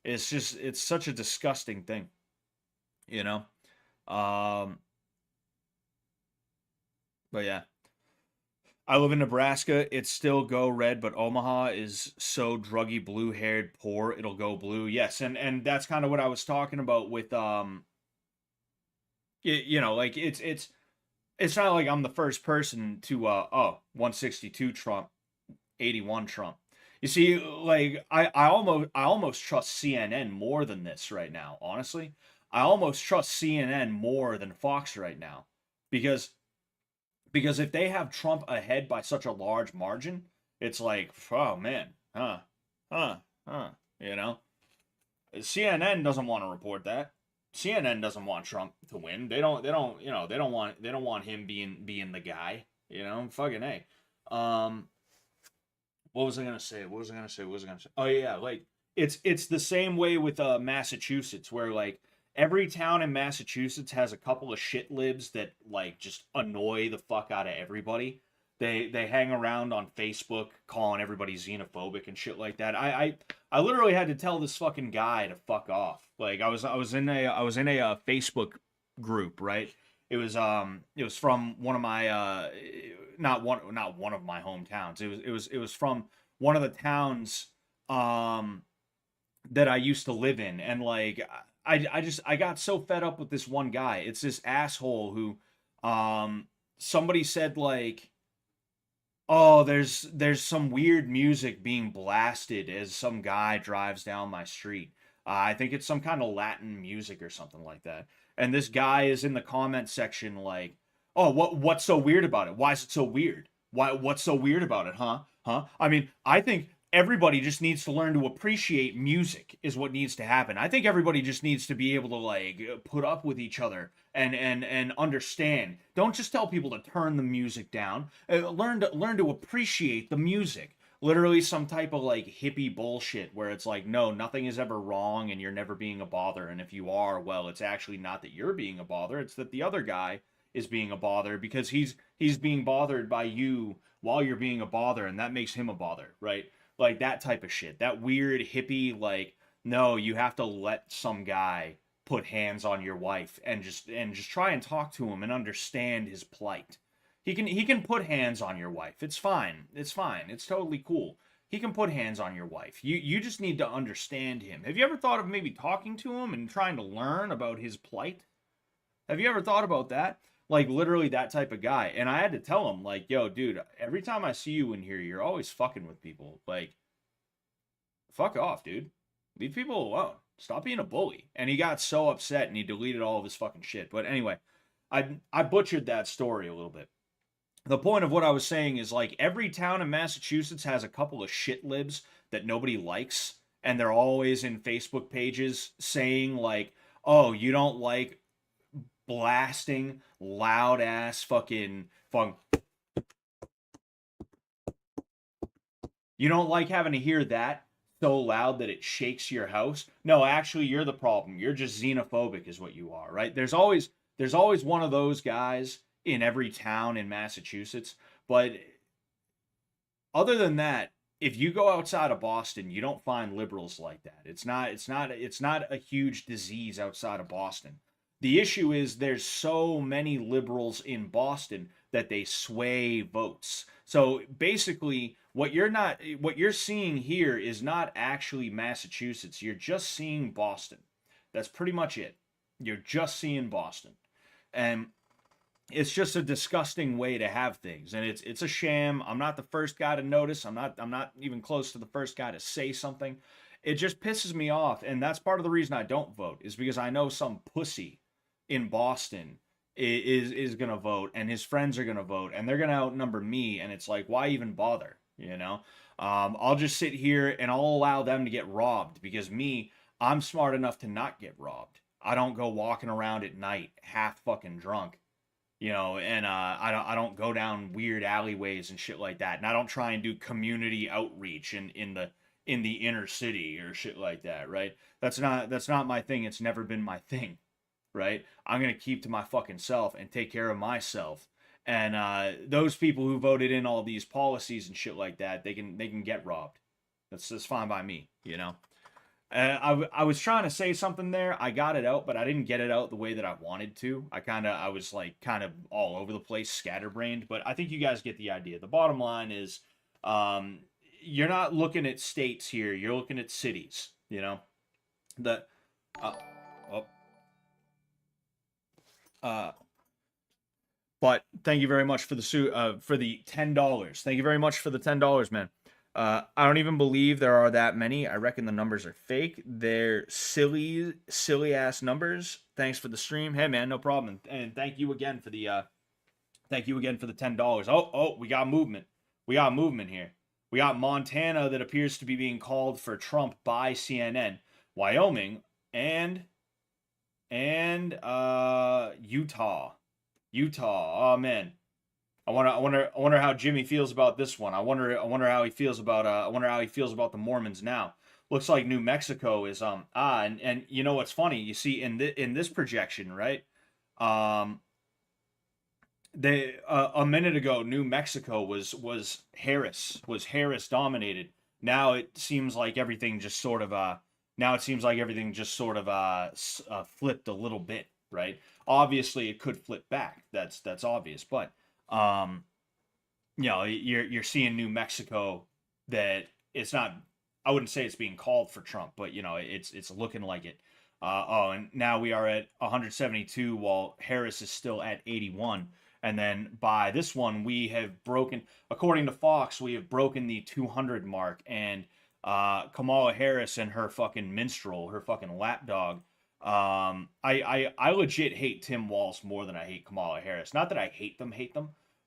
It's just it's such a disgusting thing, you know. Um, but yeah, I live in Nebraska. It's still go red, but Omaha is so druggy, blue haired, poor. It'll go blue. Yes, and that's kind of what I was talking about with you know, like it's not like I'm the first person to 162 Trump, 81 Trump. You see, like I almost trust CNN more than this right now. Honestly, I almost trust CNN more than Fox right now because if they have Trump ahead by such a large margin, it's like, oh man, huh, huh, you know. CNN doesn't want to report that. CNN doesn't want Trump to win. You know, they don't want him being the guy, you know. Fucking A. Um what was I going to say? Oh yeah, like it's the same way with Massachusetts where like every town in Massachusetts has a couple of shit libs that like just annoy the fuck out of everybody. They hang around on Facebook calling everybody xenophobic and shit like that. I literally had to tell this fucking guy to fuck off. Like I was in a Facebook group, right? It was from one of my not one of my hometowns. It was from one of the towns um that I used to live in, and like I got so fed up with this one guy. It's this asshole who somebody said like, oh, there's some weird music being blasted as some guy drives down my street. I think it's some kind of Latin music or something like that. And this guy is in the comment section like, "Oh, what's so weird about it? Why is it so weird? What's so weird about it, huh? Huh? I mean, I think everybody just needs to learn to appreciate music is what needs to happen. I think everybody just needs to be able to like put up with each other and understand. Don't just tell people to turn the music down. Learn to appreciate the music. Literally some type of like hippie bullshit where it's like, no, nothing is ever wrong and you're never being a bother, and if you are, well, it's actually not that you're being a bother, it's that the other guy is being a bother because he's being bothered by you while you're being a bother, and that makes him a bother, right? Like that type of shit. That weird hippie like, no, you have to let some guy put hands on your wife and just try and talk to him and understand his plight. He can put hands on your wife. It's fine. It's fine. It's totally cool. He can put hands on your wife. You just need to understand him. Have you ever thought of maybe talking to him and trying to learn about his plight? Have you ever thought about that? Like literally that type of guy. And I had to tell him like, yo, dude, every time I see you in here, you're always fucking with people. Like, fuck off, dude. Leave people alone. Stop being a bully. And he got so upset and he deleted all of his fucking shit. But anyway, I butchered that story a little bit. The point of what I was saying is like every town in Massachusetts has a couple of shit libs that nobody likes, and they're always in Facebook pages saying like, "Oh, you don't like blasting loud ass fucking funk. You don't like having to hear that so loud that it shakes your house. No, actually, you're the problem. You're just xenophobic, is what you are, right? There's always one of those guys in every town in Massachusetts. But other than that, if you go outside of Boston, you don't find liberals like that. It's not a huge disease outside of Boston. The issue is there's so many liberals in Boston that they sway votes. So basically, what you're seeing here is not actually Massachusetts. You're just seeing Boston. That's pretty much it. You're just seeing Boston. And it's just a disgusting way to have things, and it's a sham. I'm not the first guy to notice. I'm not even close to the first guy to say something. It just pisses me off, and that's part of the reason I don't vote, is because I know some pussy in Boston is gonna vote, and his friends are gonna vote, and they're gonna outnumber me, and it's like, why even bother? You know, I'll just sit here and I'll allow them to get robbed because me, I'm smart enough to not get robbed. I don't go walking around at night half fucking drunk, you know, and I don't go down weird alleyways and shit like that, and I don't try and do community outreach in the inner city or shit like that, right? That's not my thing. It's never been my thing, right? I'm gonna keep to my fucking self and take care of myself. And those people who voted in all these policies and shit like that, they can get robbed. That's fine by me, you know. I was trying to say something there. I got it out, but I didn't get it out the way that I wanted to. I was like kind of all over the place, scatterbrained. But I think you guys get the idea. The bottom line is, you're not looking at states here. You're looking at cities. You know, the uh, oh, uh, but thank you very much for the $10. Thank you very much for the $10, man. I don't even believe there are that many. I reckon the numbers are fake. They're silly ass numbers. Thanks for the stream. Hey man, no problem. And thank you again for the $10. Oh, we got movement. We got movement here. We got Montana that appears to be being called for Trump by CNN, Wyoming, and Utah. Oh man. I wonder how Jimmy feels about this one. I wonder how he feels about the Mormons now. Looks like New Mexico is and you know what's funny? You see in this projection, right? They a minute ago New Mexico was Harris dominated. Now it seems like everything just sort of flipped a little bit. right? Obviously, it could flip back. That's obvious, but you're seeing New Mexico that it's not. I wouldn't say it's being called for Trump, but it's looking like it. And now we are at 172, while Harris is still at 81. And then by this one, we have broken, according to Fox, we have broken the 200 mark. And Kamala Harris and her fucking minstrel, her fucking lapdog. I legit hate Tim Walz more than I hate Kamala Harris. Not that I hate them,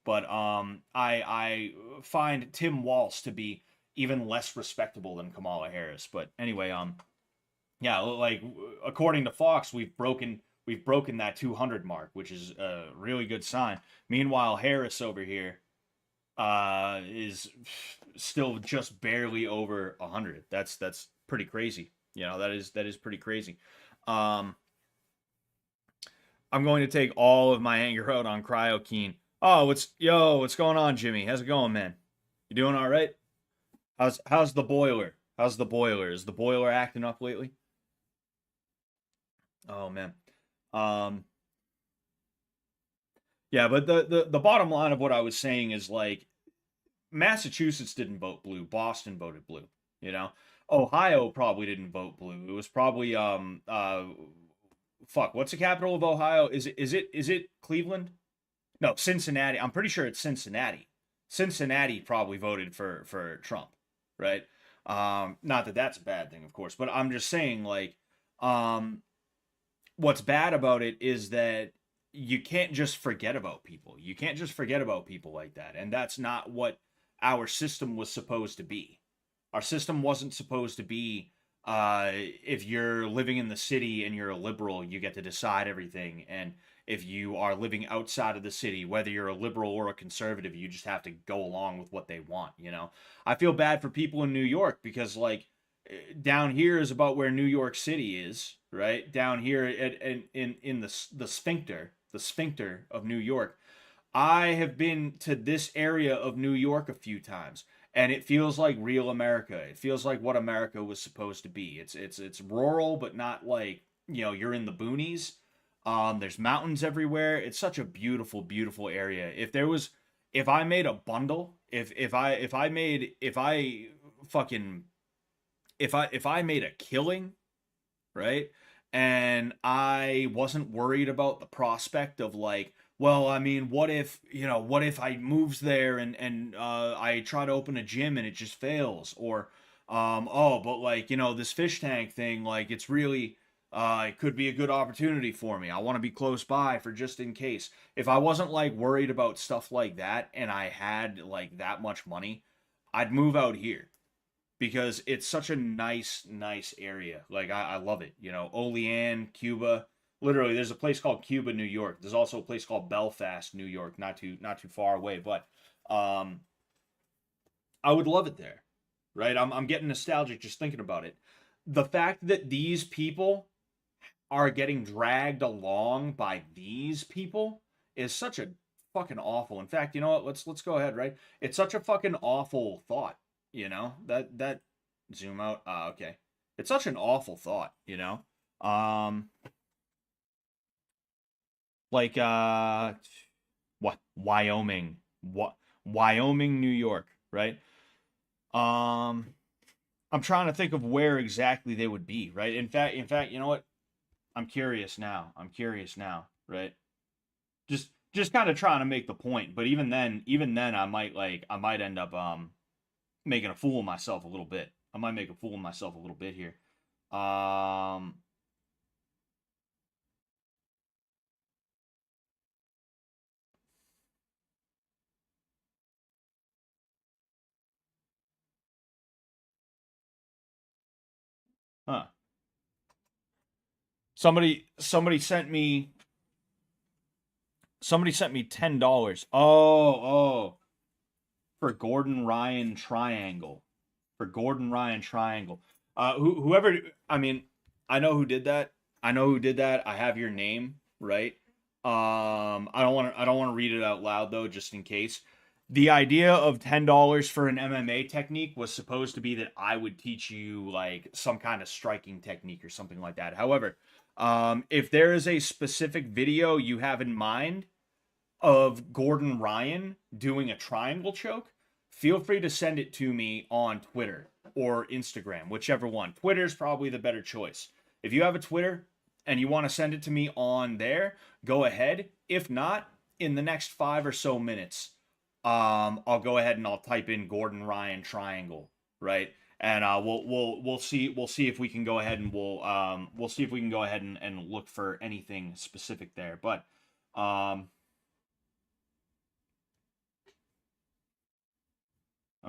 but I find Tim Walz to be even less respectable than Kamala Harris. But anyway, yeah, like according to Fox, we've broken that 200 mark, which is a really good sign. Meanwhile, Harris over here is still just barely over 100. That's pretty crazy. That is pretty crazy. I'm going to take all of my anger out on Cryokeen. Oh, what's going on, Jimmy? How's it going, man? You doing all right? How's the boiler? How's the boiler? Is the boiler acting up lately? Oh man. Yeah, but the bottom line of what I was saying is, like, Massachusetts didn't vote blue. Boston voted blue. Ohio probably didn't vote blue. It was probably fuck. What's the capital of Ohio? Is it Cleveland? No, Cincinnati. I'm pretty sure it's Cincinnati. Cincinnati probably voted for Trump, right? Not that that's a bad thing, of course, but I'm just saying, like, what's bad about it is that you can't just forget about people. You can't just forget about people like that, and that's not what our system was supposed to be. Our system wasn't supposed to be, if you're living in the city and you're a liberal, you get to decide everything. And if you are living outside of the city, whether you're a liberal or a conservative, you just have to go along with what they want. I feel bad for people in New York because, like, down here is about where New York City is, right? Down here in the sphincter of New York. I have been to this area of New York a few times, and it feels like real America. It feels like what America was supposed to be. It's rural, but not like, you're in the boonies. There's mountains everywhere. It's such a beautiful, beautiful area. If I made a bundle, if I made a killing, right? And I wasn't worried about the prospect of, like, well, I mean, what if I moves there and I try to open a gym and it just fails, or but, like, this fish tank thing, like, it's really it could be a good opportunity for me. I want to be close by for just in case. If I wasn't, like, worried about stuff like that and I had, like, that much money, I'd move out here because it's such a nice area. Like, I love it. Olean, Cuba. Literally, there's a place called Cuba, New York. There's also a place called Belfast, New York, not too far away. But I would love it there, right? I'm getting nostalgic just thinking about it. The fact that these people are getting dragged along by these people is such a fucking awful. In fact, you know what? Let's go ahead, right? It's such a fucking awful thought. That zoom out. Okay. It's such an awful thought. Like, what, Wyoming, New York, right? I'm trying to think of where exactly they would be, right? In fact, you know what? I'm curious now, right? Just kind of trying to make the point, but even then, I might end up making a fool of myself a little bit. I might make a fool of myself a little bit here. Huh. Somebody sent me $10. Oh, for Gordon Ryan Triangle. Whoever, I mean, I know who did that. I have your name, right? I don't want to read it out loud though, just in case. The idea of $10 for an MMA technique was supposed to be that I would teach you, like, some kind of striking technique or something like that. However, If there is a specific video you have in mind of Gordon Ryan doing a triangle choke, feel free to send it to me on Twitter or Instagram, whichever one. Twitter's probably the better choice. If you have a Twitter and you want to send it to me on there, go ahead. If not, in the next 5 or so minutes, I'll go ahead and I'll type in Gordon Ryan triangle, right? And we'll see if we can go ahead and we'll see if we can go ahead and look for anything specific there. But I'm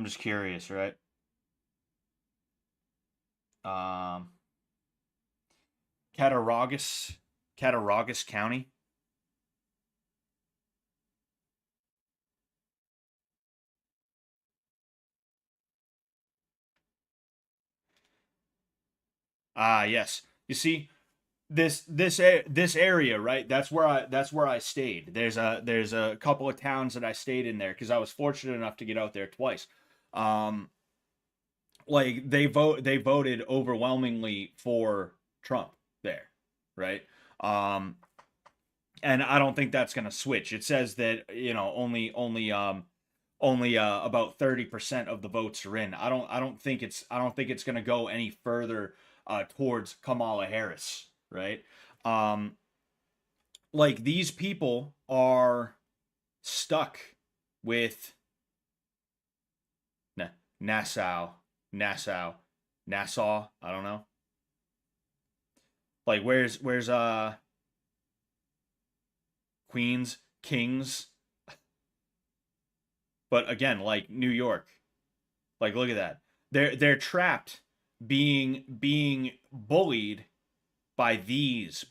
just curious, right? Um, Cattaraugus County. Ah, yes. You see, this area, right? That's where I stayed. There's a couple of towns that I stayed in there because I was fortunate enough to get out there twice. Um, like they voted overwhelmingly for Trump there, right? Um, and I don't think that's going to switch. It says that only about 30% of the votes are in. I don't think it's going to go any further towards Kamala Harris, right? Um, like these people are stuck with Nassau, Nassau, Nassau. I don't know. Like where's Queens, Kings, but again, like New York. Like look at that. They're trapped being bullied by these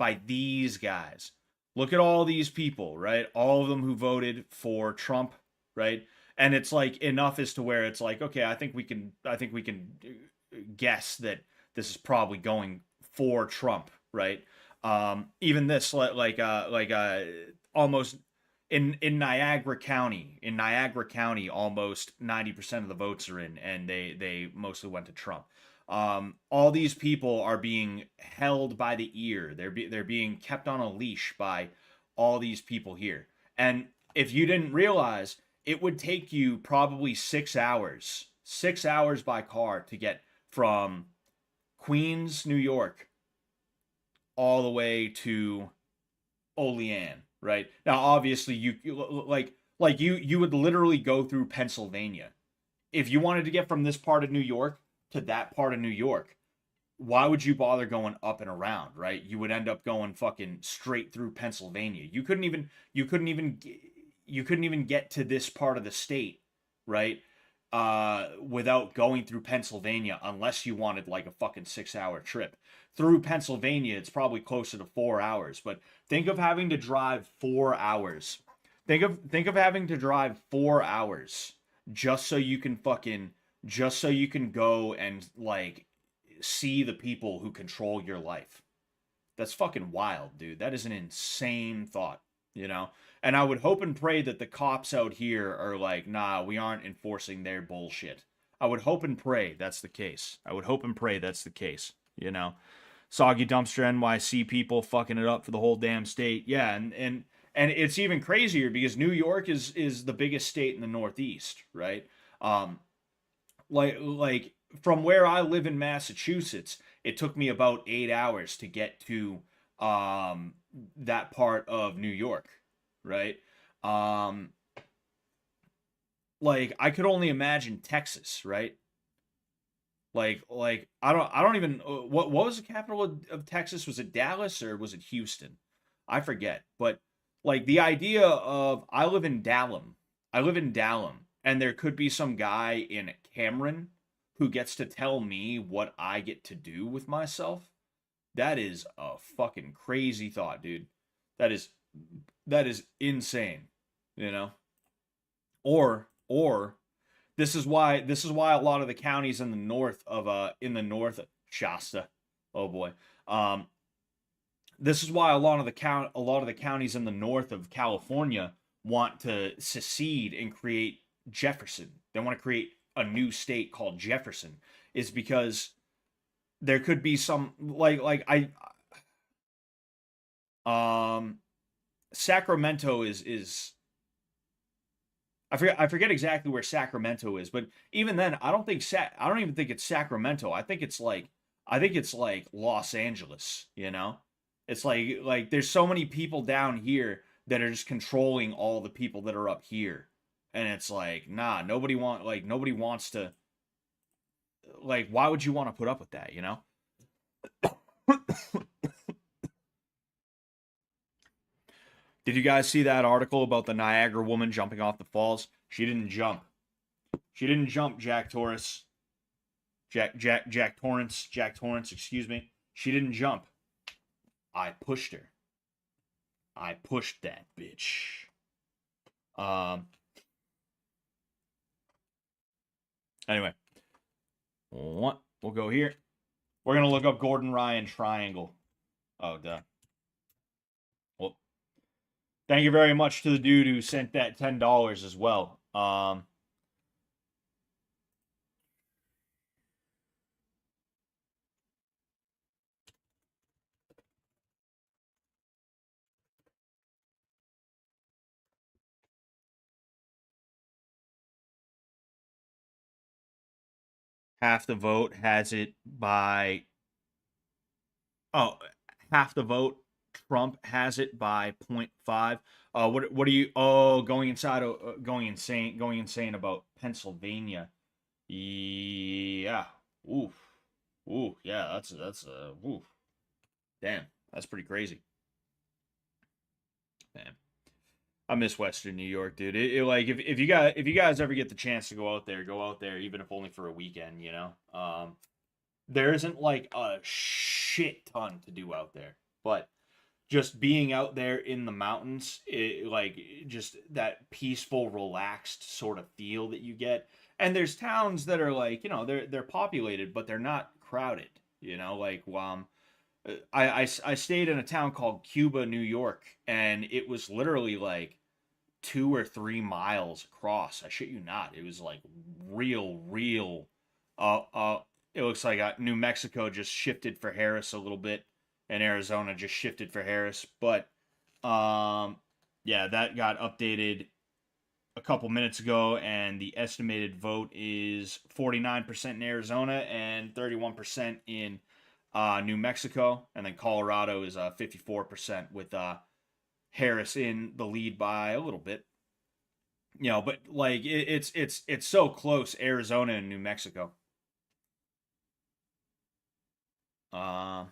guys. Look at all these people, right? All of them who voted for Trump, right? And it's like enough as to where it's like, okay, I think we can guess that this is probably going for Trump, right? Even this almost in Niagara County, almost 90% of the votes are in, and they mostly went to Trump. All these people are being held by the ear. They're being kept on a leash by all these people here. And if you didn't realize, it would take you probably 6 hours by car to get from Queens, New York, all the way to Olean, right? Now, obviously, you would literally go through Pennsylvania if you wanted to get from this part of New York to that part of New York. Why would you bother going up and around, right? You would end up going fucking straight through Pennsylvania. You couldn't even get to this part of the state, right? Without going through Pennsylvania, unless you wanted like a fucking 6 hour trip. Through Pennsylvania, it's probably closer to 4 hours. But think of having to drive 4 hours. Think of having to drive 4 hours just so you can fucking just so you can go and like see the people who control your life. That's fucking wild, dude. That is an insane thought, you know? And I would hope and pray that the cops out here are like, nah, we aren't enforcing their bullshit. I would hope and pray that's the case. I would hope and pray that's the case, you know? Soggy Dumpster NYC people fucking it up for the whole damn state. Yeah, and it's even crazier because New York is the biggest state in the Northeast, right? Um, like from where I live in Massachusetts, it took me about 8 hours to get to that part of New York, right? Um, like I could only imagine Texas, right? I don't even what was the capital of Texas? Was it Dallas or was it Houston? I forget. But like the idea of I live in Dallam, and there could be some guy in Cameron who gets to tell me what I get to do with myself. That is a fucking crazy thought, dude. That is that is insane, you know? Or this is why a lot of the counties in the north Shasta. Oh boy. Um this is why a lot of the counties in the north of California want to secede and create Jefferson. They want to create a new state called Jefferson is because there could be some Sacramento is I forget exactly where Sacramento is, but even then, I don't even think it's Sacramento. I think it's like Los Angeles. You know, it's like there's so many people down here that are just controlling all the people that are up here, and it's like nah, nobody wants to like why would you want to put up with that? You know. Did you guys see that article about the Niagara woman jumping off the falls? She didn't jump. She didn't jump, Jack Torrance. Jack Torrance, excuse me. She didn't jump. I pushed her. I pushed that bitch. Um. Anyway, what? We'll go here. We're gonna look up Gordon Ryan triangle. Oh, duh. Well, thank you very much to the dude who sent that $10 as well. Half the vote has it by oh, half the vote. Trump has it by 0.5. What are you? Oh, going insane about Pennsylvania. Yeah. Oof. Ooh. Yeah. That's oof. Damn. That's pretty crazy. Damn. I miss Western New York, dude. Like if you guys ever get the chance to go out there, even if only for a weekend. You know. There isn't like a shit ton to do out there, but just being out there in the mountains, like just that peaceful, relaxed sort of feel that you get. And there's towns that are like, you know, they're populated, but they're not crowded. You know, like I stayed in a town called Cuba, New York, and it was literally like 2 or 3 miles across. I shit you not. It was like real. Uh, uh. It looks like New Mexico just shifted for Harris a little bit, and Arizona just shifted for Harris. But yeah, that got updated a couple minutes ago, and the estimated vote is 49% in Arizona and 31% in New Mexico, and then Colorado is 54% with Harris in the lead by a little bit. You know, but like it's so close, Arizona and New Mexico. Uh,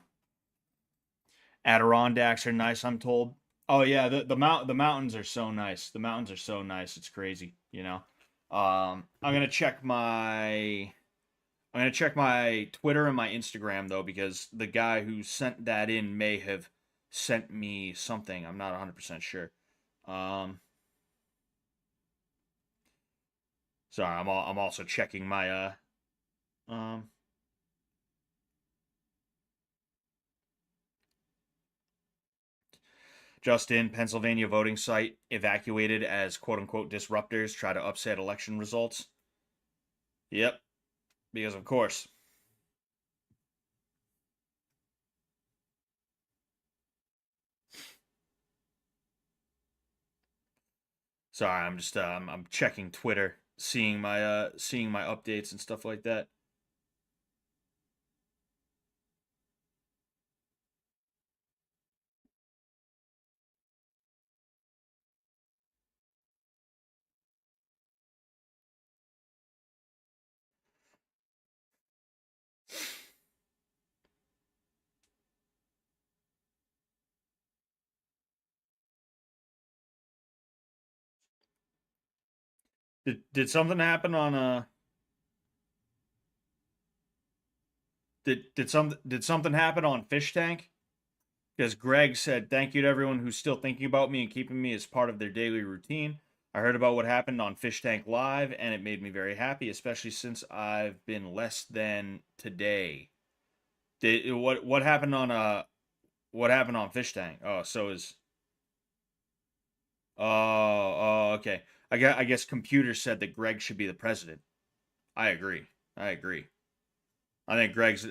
Adirondacks are nice, I'm told. Oh yeah, the mountains are so nice. The mountains are so nice. It's crazy, you know. I'm gonna check my Twitter and my Instagram though because the guy who sent that in may have sent me something. I'm not 100% sure. Um, sorry, I'm also checking my um just in Pennsylvania voting site evacuated as quote unquote disruptors try to upset election results. Yep, because of course. Sorry, I'm just I'm checking Twitter, seeing my updates and stuff like that. Did something happen on did something happen on Fish Tank? Because Greg said thank you to everyone who's still thinking about me and keeping me as part of their daily routine. I heard about what happened on Fish Tank Live and it made me very happy, especially since I've been less than today. What happened on what happened on Fish Tank? Oh, so is okay. I guess computer said that Greg should be the president. I agree. I agree. I think Greg's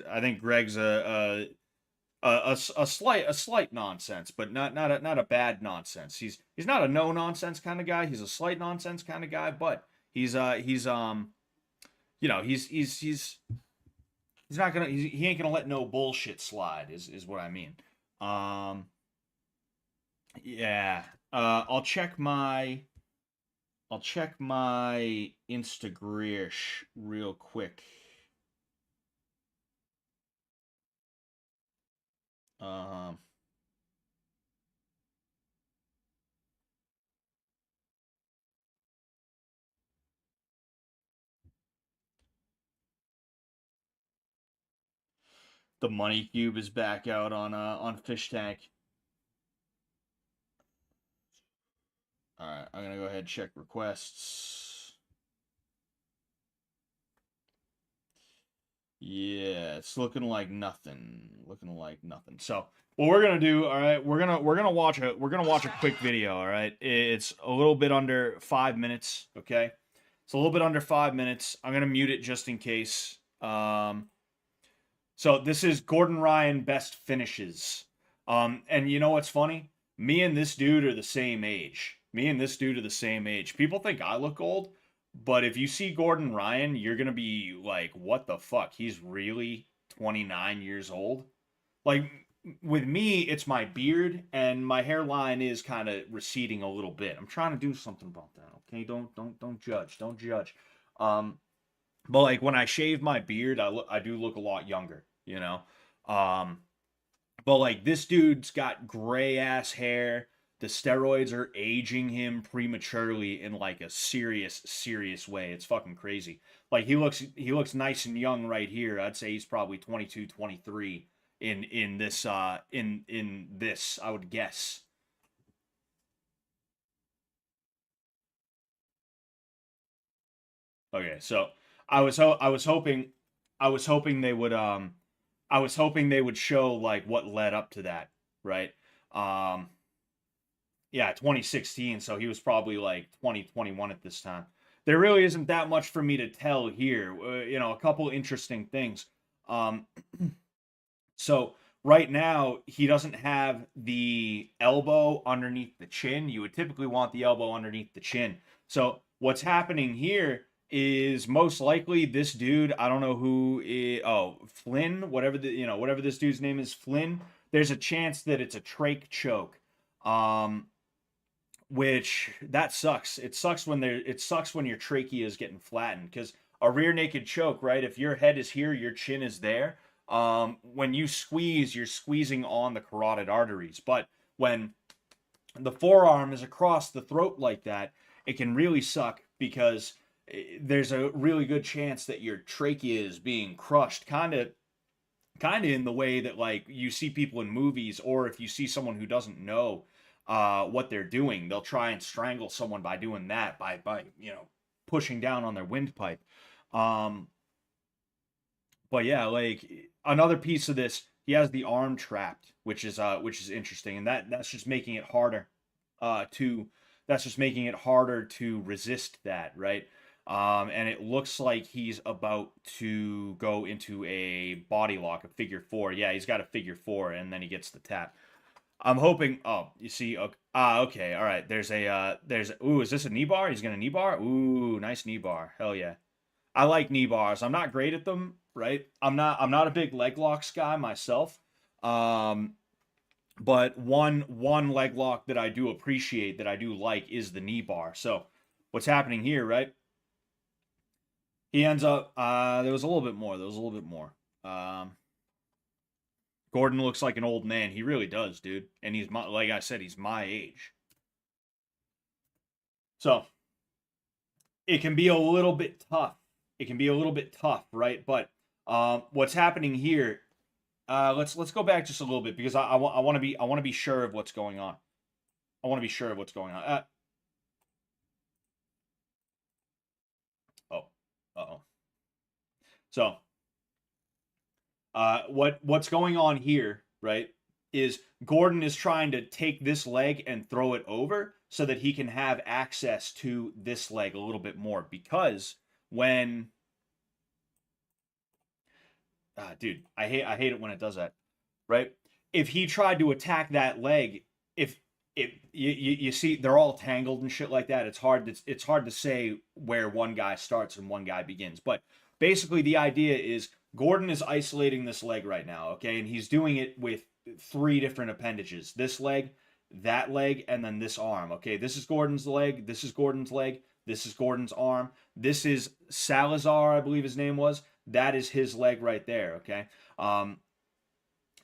a slight nonsense, but not a bad nonsense. He's not a no nonsense kind of guy. He's a slight nonsense kind of guy, but he's you know he's not gonna he ain't gonna let no bullshit slide is what I mean. Um, yeah. I'll check my Instagram real quick. Um, the money cube is back out on Fish Tank. All right, I'm gonna go ahead and check requests. Yeah, it's looking like nothing. Looking like nothing. So what we're gonna do, all right, we're gonna watch a quick video, all right. It's a little bit under 5 minutes, okay. It's a little bit under 5 minutes. I'm gonna mute it just in case. So this is Gordon Ryan best finishes. And you know what's funny? Me and this dude are the same age. Me and this dude are the same age. People think I look old, but if you see Gordon Ryan, you're gonna be like, what the fuck? He's really 29 years old? Like with me, it's my beard and my hairline is kind of receding a little bit. I'm trying to do something about that. Okay, don't judge. Don't judge. Um, but like when I shave my beard, I do look a lot younger, you know. Um, but like this dude's got gray ass hair. The steroids are aging him prematurely in like a serious way. It's fucking crazy. Like he looks nice and young right here. I'd say he's probably 22, 23 in this in this, I would guess. Okay, so I was hoping they would I was hoping they would show like what led up to that, right? Um yeah, 2016, so he was probably like 2021 at this time. There really isn't that much for me to tell here. You know, a couple interesting things. Um so right now he doesn't have the elbow underneath the chin. You would typically want the elbow underneath the chin. So what's happening here is most likely this dude, I don't know who oh, Flynn, whatever whatever this dude's name is, Flynn, there's a chance that it's a trach choke. Um which that sucks. It sucks when your trachea is getting flattened because a rear naked choke, right? If your head is here, your chin is there. When you squeeze, you're squeezing on the carotid arteries. But when the forearm is across the throat like that, it can really suck because there's a really good chance that your trachea is being crushed, kind of in the way that like you see people in movies, or if you see someone who doesn't know what they're doing, they'll try and strangle someone by doing that, by pushing down on their windpipe. Um, but yeah, like another piece of this, he has the arm trapped, which is interesting, and that's just making it harder to that's just making it harder to resist that, right? And it looks like he's about to go into a body lock, a figure four. Yeah, he's got a figure four, and then he gets the tap. I'm hoping. Oh, you see. Okay, okay, all right. There's. Ooh, is this a knee bar? He's gonna knee bar. Ooh, nice knee bar. Hell yeah. I like knee bars. I'm not great at them, right? I'm not a big leg locks guy myself. Um, but one leg lock that I do appreciate, that I do like, is the knee bar. So what's happening here, right? He ends up there was a little bit more. There was a little bit more. Gordon looks like an old man. He really does, dude. And like I said, he's my age. So it can be a little bit tough. It can be a little bit tough, right? But what's happening here? Let's go back just a little bit because I want to be sure of what's going on. I want to be sure of what's going on. Oh, oh. So what's going on here, right? Is Gordon is trying to take this leg and throw it over so that he can have access to this leg a little bit more, because when dude, I hate it when it does that, right? if he tried to attack that leg, if you see they're all tangled and shit like that, it's hard to say where one guy starts and one guy begins. But basically, the idea is Gordon is isolating this leg right now, okay, and he's doing it with three different appendages: this leg, that leg, and then this arm. Okay, this is Gordon's leg. This is Gordon's leg. This is Gordon's arm. This is Salazar, I believe his name was. That is his leg right there. Okay.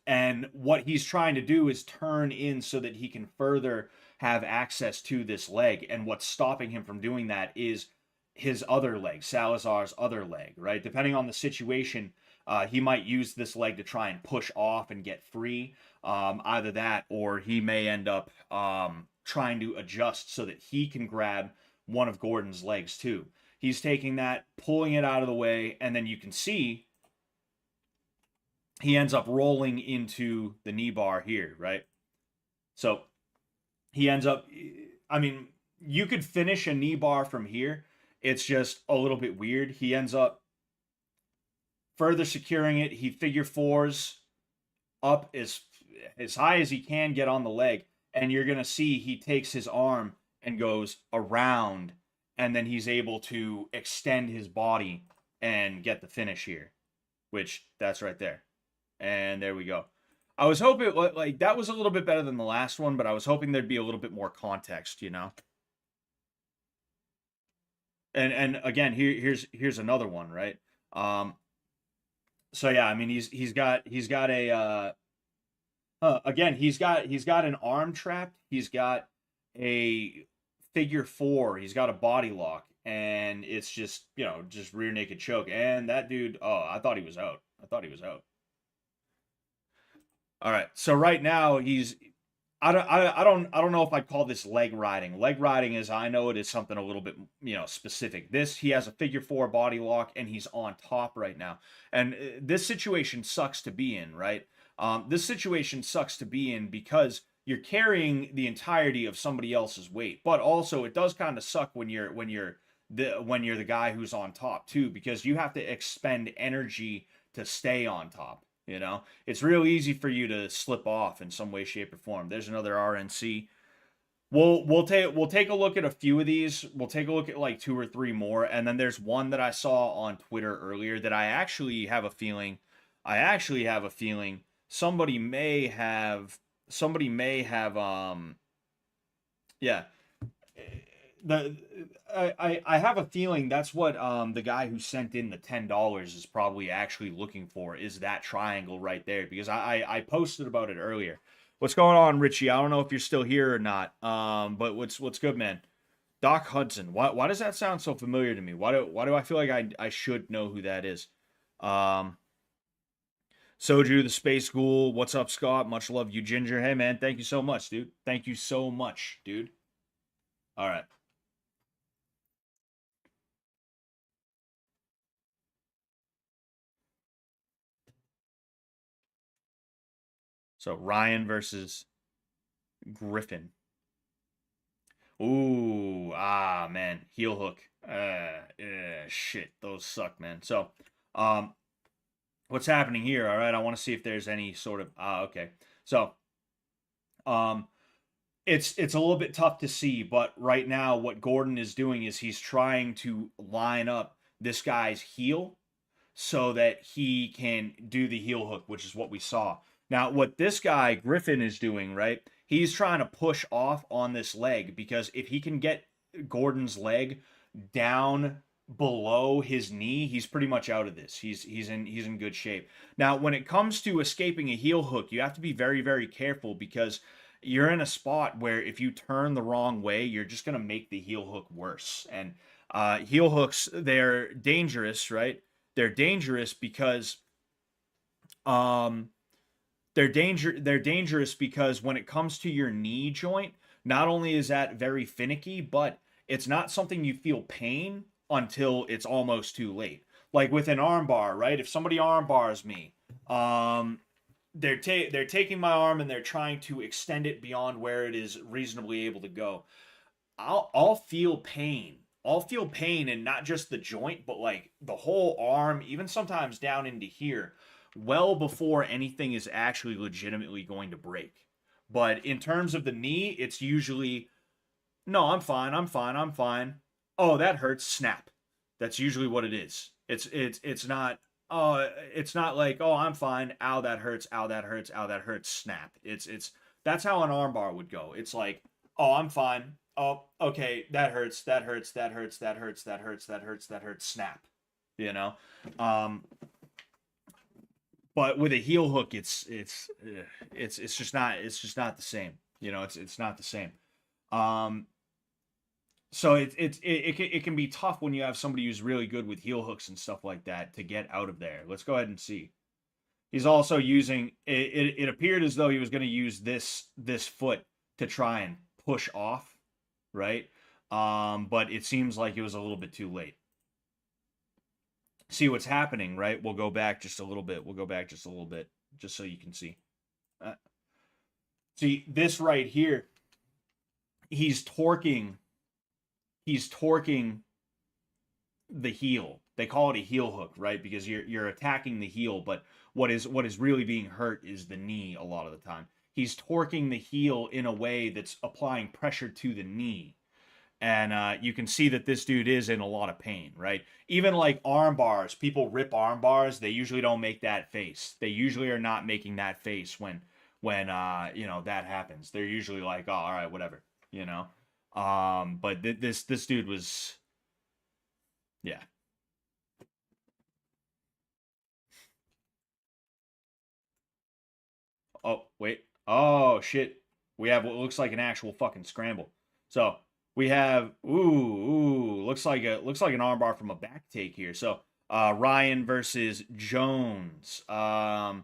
And what he's trying to do is turn in so that he can further have access to this leg. And what's stopping him from doing that is his other leg, Salazar's other leg, right? Depending on the situation, he might use this leg to try and push off and get free. Either that, or he may end up trying to adjust so that he can grab one of Gordon's legs too. He's taking that, pulling it out of the way, and then you can see he ends up rolling into the knee bar here, right? So he ends up, I mean, you could finish a knee bar from here. It's just a little bit weird. He ends up further securing it. He figure fours up as high as he can get on the leg. And you're going to see he takes his arm and goes around. And then he's able to extend his body and get the finish here, which that's right there. And there we go. I was hoping like that was a little bit better than the last one, but I was hoping there'd be a little bit more context, you know. And again, here's another one, right? So yeah, I mean he's got a again, he's got an arm trapped, he's got a figure four, he's got a body lock, and it's just, you know, just rear naked choke. And that dude, oh, I thought he was out. All right. So right now he's I don't know if I'd call this leg riding. Leg riding is, I know it is something a little bit, you know, specific. This, he has a figure four body lock and he's on top right now. And this situation sucks to be in, right? This situation sucks to be in because you're carrying the entirety of somebody else's weight. But also it does kind of suck when you're the guy who's on top too, because you have to expend energy to stay on top. You know, it's real easy for you to slip off in some way, shape, or form. There's another RNC. We'll take a look at a few of these. We'll take a look at like 2 or 3 more, and then there's one that I saw on Twitter earlier that I actually have a feeling somebody may have yeah, I have a feeling that's what the guy who sent in the $10 is probably actually looking for, is that triangle right there, because I posted about it earlier. What's going on, Richie? I don't know if you're still here or not. But what's good, man? Doc Hudson. Why does that sound so familiar to me? Why do I feel like I should know who that is? Soju the Space Ghoul. What's up, Scott? Much love, you Ginger. Hey man, thank you so much, dude. Thank you so much, dude. All right. So Ryan versus Griffin. Ooh, man, heel hook. Shit, those suck, man. So, what's happening here? All right, I want to see if there's any sort of okay. So, it's a little bit tough to see, but right now what Gordon is doing is he's trying to line up this guy's heel so that he can do the heel hook, which is what we saw. Now, what this guy, Griffin, is doing, right? He's trying to push off on this leg, because if he can get Gordon's leg down below his knee, he's pretty much out of this. He's in good shape. Now, when it comes to escaping a heel hook, you have to be very, very careful, because you're in a spot where if you turn the wrong way, you're just going to make the heel hook worse. And heel hooks, they're dangerous, right? They're dangerous because they're dangerous because when it comes to your knee joint, not only is that very finicky, but it's not something you feel pain until it's almost too late. Like with an arm bar, right? If somebody arm bars me, they're taking my arm and they're trying to extend it beyond where it is reasonably able to go. I'll feel pain. I'll feel pain, and not just the joint, but like the whole arm, even sometimes down into here, well before anything is actually legitimately going to break. But in terms of the knee, it's usually, no, I'm fine, I'm fine, I'm fine. Oh, that hurts, snap. That's usually what it is. It's not, oh, it's not like, oh, I'm fine, ow, that hurts, ow, that hurts, ow, that hurts, snap. It's that's how an armbar would go. It's like, oh, I'm fine. Oh, okay, that hurts, that hurts, that hurts, that hurts, that hurts, that hurts, that hurts, snap. You know? Um but with a heel hook, it's just not the same. You know, it's not the same. Um so it can be tough when you have somebody who's really good with heel hooks and stuff like that to get out of there. Let's go ahead and see. He's also using it appeared as though he was going to use this foot to try and push off, right? But it seems like it was a little bit too late. See what's happening, right? We'll go back just a little bit. We'll go back just a little bit just so you can see. See this right here. He's torquing the heel. They call it a heel hook, right? Because you're attacking the heel, but what is really being hurt is the knee a lot of the time. He's torquing the heel in a way that's applying pressure to the knee. And you can see that this dude is in a lot of pain, right? Even like arm bars, people rip arm bars. They usually don't make that face. They usually are not making that face when you know, that happens. They're usually like, oh, all right, whatever, you know. But this dude was, yeah. Oh wait. Oh shit. We have what looks like an actual fucking scramble. So we have looks like an armbar from a back take here. So Ryan versus Jones. I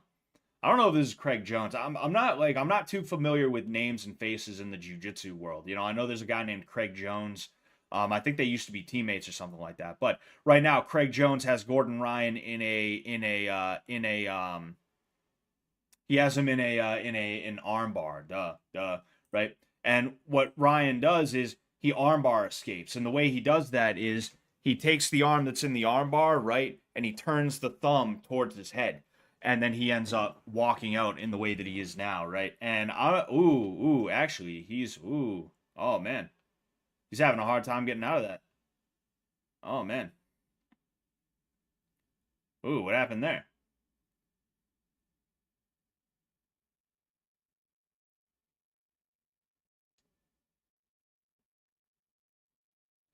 don't know if this is Craig Jones. I'm not too familiar with names and faces in the jiu-jitsu world. You know, I know there's a guy named Craig Jones. I think they used to be teammates or something like that. But right now, Craig Jones has Gordon Ryan he has him in an armbar. Duh, right? And what Ryan does is he armbar escapes, and the way he does that is he takes the arm that's in the armbar, right, and he turns the thumb towards his head, and then he ends up walking out in the way that he is now, right? And actually, oh man, he's having a hard time getting out of that. Oh man, what happened there?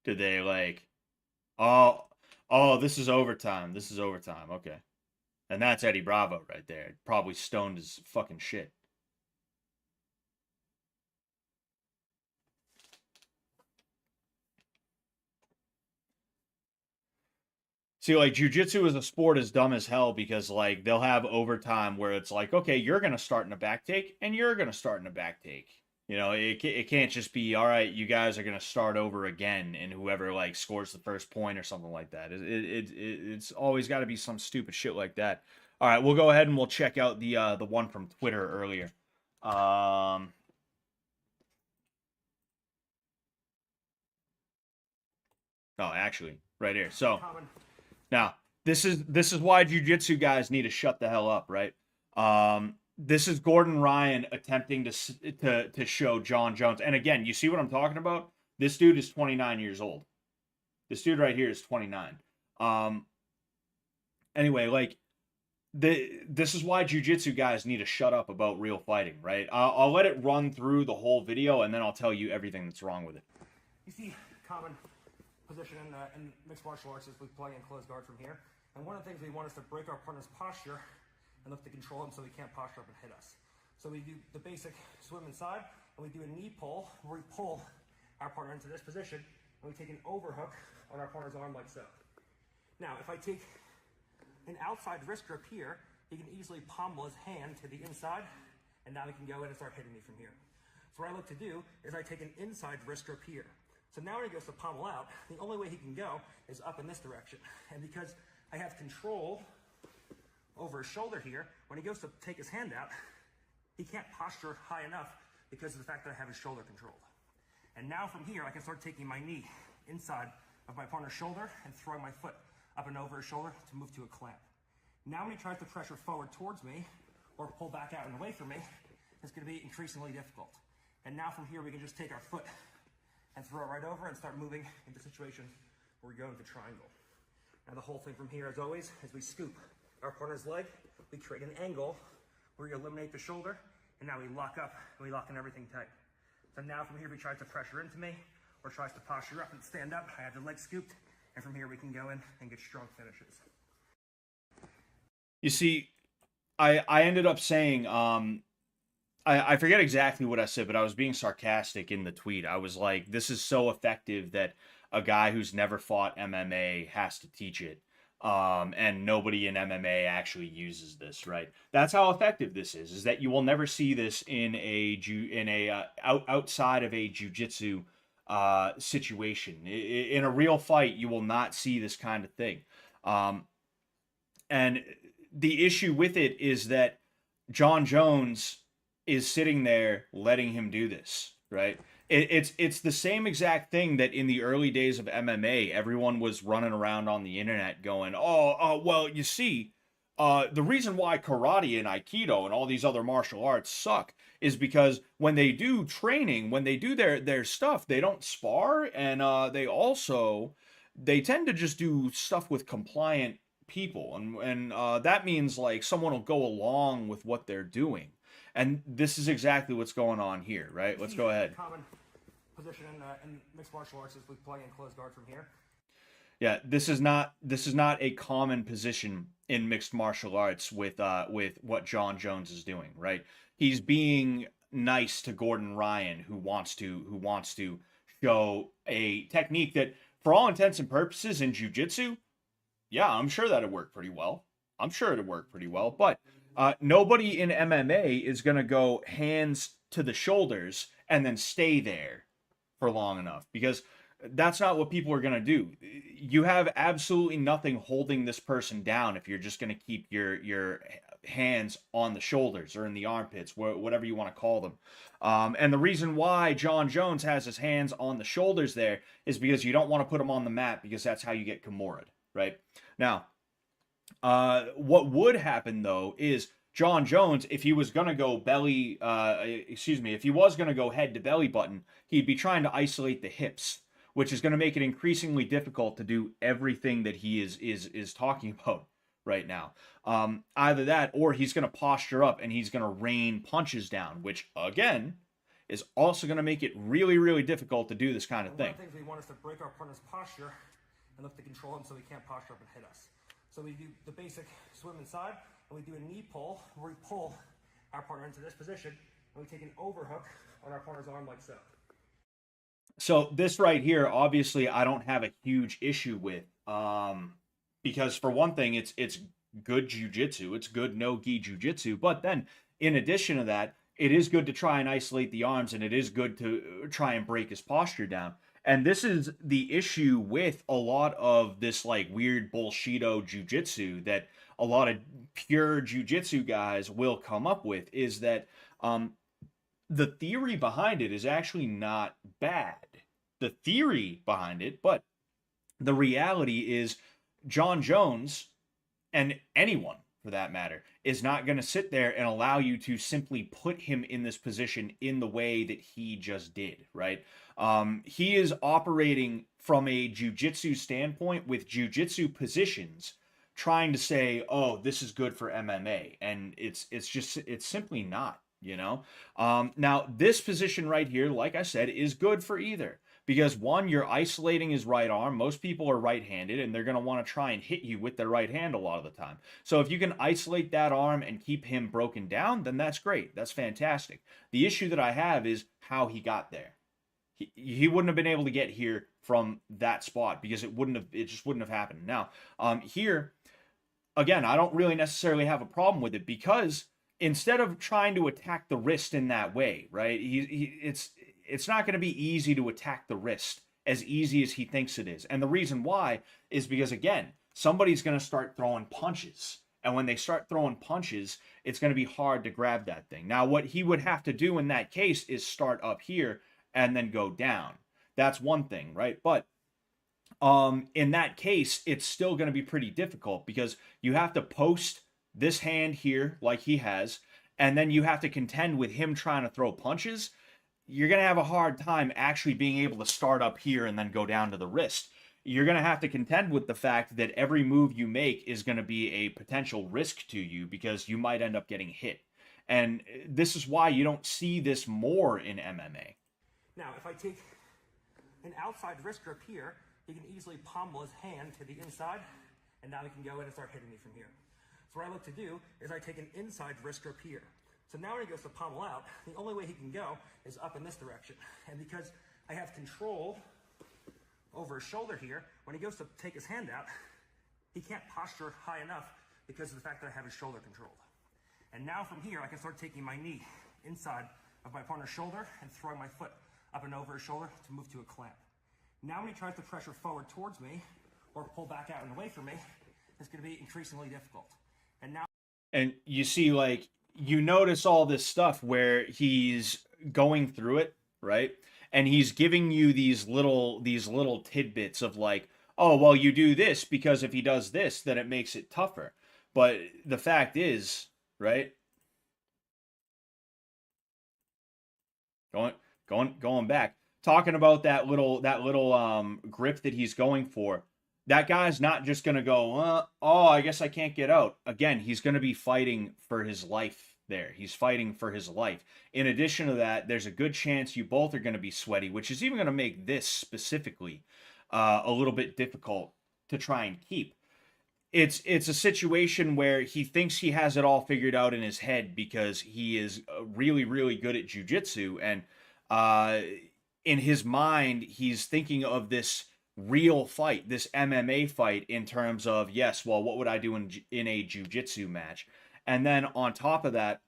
Did they like? Oh, this is overtime. This is overtime. Okay. And that's Eddie Bravo right there. Probably stoned as fucking shit. See, like, jujitsu as a sport is dumb as hell because, like, they'll have overtime where it's like, okay, you're going to start in a back take and you're going to start in a back take. You know, it can't just be, all right, you guys are going to start over again and whoever, like, scores the first point or something like that. It's always got to be some stupid shit like that. All right, we'll go ahead and we'll check out the one from Twitter earlier. Oh, actually, right here. So now this is why jiu-jitsu guys need to shut the hell up, right? This is Gordon Ryan attempting to show John Jones. And again, you see what I'm talking about? This dude is 29 years old. This dude right here is 29. Anyway, like this is why jiu-jitsu guys need to shut up about real fighting, right? I'll let it run through the whole video and then I'll tell you everything that's wrong with it. You see common position in mixed martial arts is we play in closed guard from here. And one of the things we want is to break our partner's posture and look to control him so he can't posture up and hit us. So we do the basic swim inside, and we do a knee pull, where we pull our partner into this position, and we take an overhook on our partner's arm like so. Now, if I take an outside wrist grip here, he can easily pommel his hand to the inside, and now he can go in and start hitting me from here. So what I look to do is I take an inside wrist grip here. So now when he goes to pommel out, the only way he can go is up in this direction. And because I have control over his shoulder here, when he goes to take his hand out, he can't posture high enough because of the fact that I have his shoulder controlled. And now from here, I can start taking my knee inside of my partner's shoulder and throwing my foot up and over his shoulder to move to a clamp. Now when he tries to pressure forward towards me or pull back out and away from me, it's going to be increasingly difficult. And now from here we can just take our foot and throw it right over and start moving into situations where we go into triangle. Now the whole thing from here, as always, is we scoop our partner's leg, we create an angle where we eliminate the shoulder, and now we lock up and we lock in everything tight. So now from here, if he tries to pressure into me or tries to posture up and stand up, I have the leg scooped, and from here we can go in and get strong finishes. You see, I ended up saying, I forget exactly what I said, but I was being sarcastic in the tweet. I was like, this is so effective that a guy who's never fought MMA has to teach it. And nobody in MMA actually uses this, right? That's how effective this is that you will never see this in outside of a jiu-jitsu situation. In a real fight, you will not see this kind of thing. And the issue with it is that John Jones is sitting there letting him do this, right? It's the same exact thing that in the early days of MMA, everyone was running around on the internet going, well, you see, the reason why karate and aikido and all these other martial arts suck is because when they do training, when they do their stuff, they don't spar, and they tend to just do stuff with compliant people, and that means like someone will go along with what they're doing. And this is exactly what's going on here, right? Let's go ahead. Common position in mixed martial arts is we play in closed guard from here. Yeah, this is not a common position in mixed martial arts with what John Jones is doing, right? He's being nice to Gordon Ryan, who wants to show a technique that, for all intents and purposes, in jiu-jitsu, yeah, I'm sure that'd work pretty well. But nobody in MMA is going to go hands to the shoulders and then stay there for long enough, because that's not what people are going to do. You have absolutely nothing holding this person down if you're just going to keep your hands on the shoulders or in the armpits, whatever you want to call them. And the reason why John Jones has his hands on the shoulders there is because you don't want to put him on the mat, because that's how you get Kimura'd, right? Now, what would happen though is John Jones, if he was going to go if he was going to go head to belly button, he'd be trying to isolate the hips, which is going to make it increasingly difficult to do everything that he is talking about right now. Either that, or he's going to posture up and he's going to rain punches down, which again is also going to make it really, really difficult to do this kind of thing. One of the things we want is to break our partner's posture and look to control him so he can't posture up and hit us. So we do the basic swim inside, and we do a knee pull, where we pull our partner into this position, and we take an overhook on our partner's arm like so. So this right here, obviously, I don't have a huge issue with, because for one thing, it's good jiu-jitsu, it's good no-gi jiu-jitsu, but then in addition to that, it is good to try and isolate the arms, and it is good to try and break his posture down. And this is the issue with a lot of this like weird bullshito jiu-jitsu that a lot of pure jiu-jitsu guys will come up with, is that the theory behind it is actually not bad. The theory behind it, but the reality is John Jones, and anyone for that matter, is not going to sit there and allow you to simply put him in this position in the way that he just did, right? He is operating from a jiu-jitsu standpoint with jiu-jitsu positions, trying to say, oh, this is good for MMA. And it's simply not, you know? Now, this position right here, like I said, is good for either. Because one, you're isolating his right arm. Most people are right-handed, and they're going to want to try and hit you with their right hand a lot of the time. So if you can isolate that arm and keep him broken down, then that's great. That's fantastic. The issue that I have is how he got there. He wouldn't have been able to get here from that spot, because it just wouldn't have happened. Now, here, again, I don't really necessarily have a problem with it, because instead of trying to attack the wrist in that way, right, it's not going to be easy to attack the wrist as easy as he thinks it is. And the reason why is because, again, somebody's going to start throwing punches. And when they start throwing punches, it's going to be hard to grab that thing. Now, what he would have to do in that case is start up here and then go down. That's one thing, right? But in that case, it's still going to be pretty difficult because you have to post this hand here like he has, and then you have to contend with him trying to throw punches. You're going to have a hard time actually being able to start up here and then go down to the wrist. You're going to have to contend with the fact that every move you make is going to be a potential risk to you because you might end up getting hit. And this is why you don't see this more in MMA. Now, if I take an outside wrist grip here, he can easily pommel his hand to the inside, and now he can go in and start hitting me from here. So what I look to do is I take an inside wrist grip here. So now when he goes to pommel out, the only way he can go is up in this direction. And because I have control over his shoulder here, when he goes to take his hand out, he can't posture high enough because of the fact that I have his shoulder controlled. And now from here, I can start taking my knee inside of my partner's shoulder and throwing my foot up and over his shoulder to move to a clamp. Now when he tries to pressure forward towards me or pull back out and away from me, it's going to be increasingly difficult. And you see, like, you notice all this stuff where he's going through it, right? And he's giving you these little tidbits of like, oh, well, you do this because if he does this, then it makes it tougher. But the fact is, right? Going back, talking about that little grip that he's going for. That guy's not just going to go, oh, I guess I can't get out. Again, he's going to be fighting for his life there. He's fighting for his life. In addition to that, there's a good chance you both are going to be sweaty, which is even going to make this specifically a little bit difficult to try and keep. It's a situation where he thinks he has it all figured out in his head because he is really, really good at jiu-jitsu. And in his mind, he's thinking of this real fight, this MMA fight in terms of, yes, well, what would I do in a jiu-jitsu match? And then on top of that,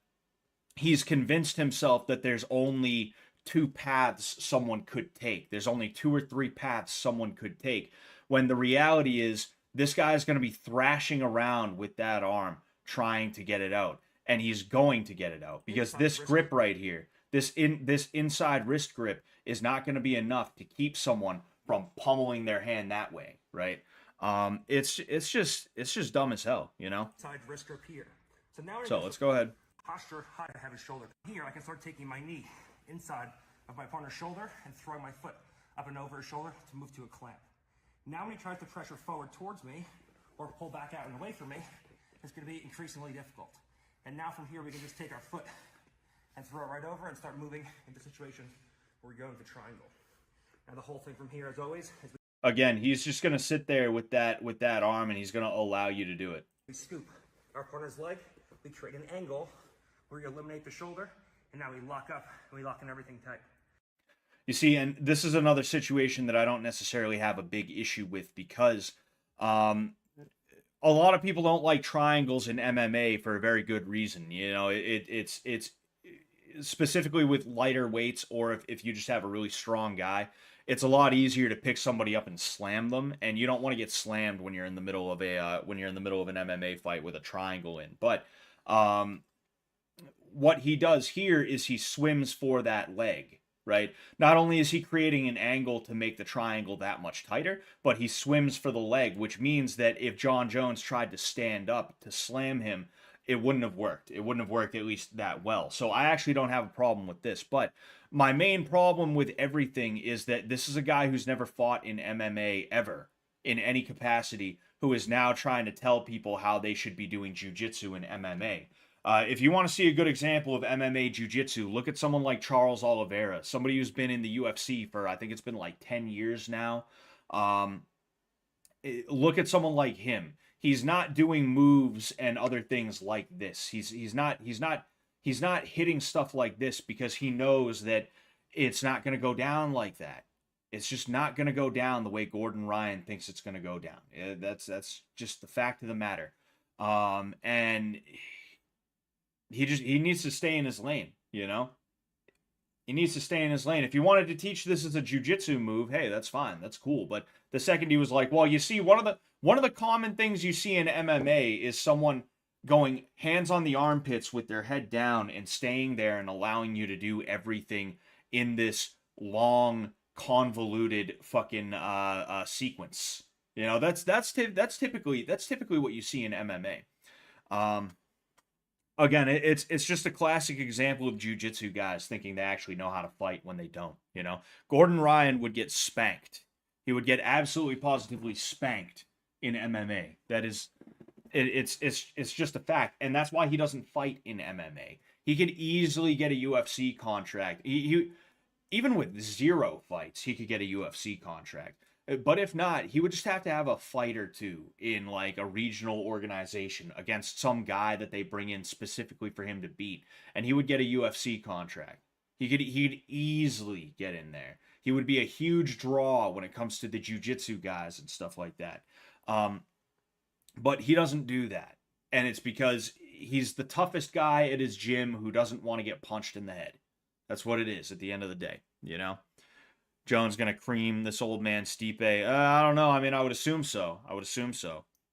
he's convinced himself that there's only two paths someone could take. There's only 2 or 3 paths someone could take. When the reality is this guy is going to be thrashing around with that arm trying to get it out. And he's going to get it out because this grip right here, this inside wrist grip is not going to be enough to keep someone from pummeling their hand that way, right? It's just dumb as hell, you know? Side wrist grip here. So let's go ahead. Posture high, I have his shoulder. Here, I can start taking my knee inside of my partner's shoulder and throwing my foot up and over his shoulder to move to a clamp. Now when he tries to pressure forward towards me or pull back out and away from me, it's going to be increasingly difficult. And now from here, we can just take our foot and throw it right over and start moving into situations where we go into triangle. Now the whole thing from here, as always, is again, he's just going to sit there with that arm and he's going to allow you to do it. We scoop our partner's leg, we create an angle where we eliminate the shoulder, and now we lock up and we lock in everything tight. You see, and this is another situation that I don't necessarily have a big issue with because a lot of people don't like triangles in MMA for a very good reason. You know, it's specifically with lighter weights or if you just have a really strong guy, it's a lot easier to pick somebody up and slam them, and you don't want to get slammed when you're in the middle of an MMA fight with a triangle in. But what he does here is he swims for that leg, right? Not only is he creating an angle to make the triangle that much tighter, but he swims for the leg, which means that if John Jones tried to stand up to slam him, it wouldn't have worked. It wouldn't have worked at least that well. So I actually don't have a problem with this. But my main problem with everything is that this is a guy who's never fought in MMA ever in any capacity, who is now trying to tell people how they should be doing jiu-jitsu and MMA. If you want to see a good example of MMA jiu-jitsu, look at someone like Charles Oliveira, somebody who's been in the UFC for, I think it's been like 10 years now. Look at someone like him. He's not doing moves and other things like this. He's not hitting stuff like this because he knows that it's not going to go down like that. It's just not going to go down the way Gordon Ryan thinks it's going to go down. That's just the fact of the matter. And he needs to stay in his lane, you know? He needs to stay in his lane. If he wanted to teach this as a jiu-jitsu move, hey, that's fine. That's cool. But the second he was like, well, you see, one of the common things you see in MMA is someone going hands on the armpits with their head down and staying there and allowing you to do everything in this long convoluted fucking sequence. You know, that's typically what you see in MMA. Again, it's just a classic example of jujitsu guys thinking they actually know how to fight when they don't. You know, Gordon Ryan would get spanked. He would get absolutely positively spanked in MMA. That is, it's just a fact, and that's why he doesn't fight in MMA. He could easily get a UFC contract. He even with 0 fights, he could get a UFC contract. But if not, he would just have to have a fight or two in like a regional organization against some guy that they bring in specifically for him to beat, and he would get a UFC contract. He'd easily get in there. He would be a huge draw when it comes to the jiu-jitsu guys and stuff like that. But he doesn't do that, and it's because he's the toughest guy at his gym who doesn't want to get punched in the head. That's what it is at the end of the day, you know? Jones gonna cream this old man Stipe. I don't know. I mean, I would assume so.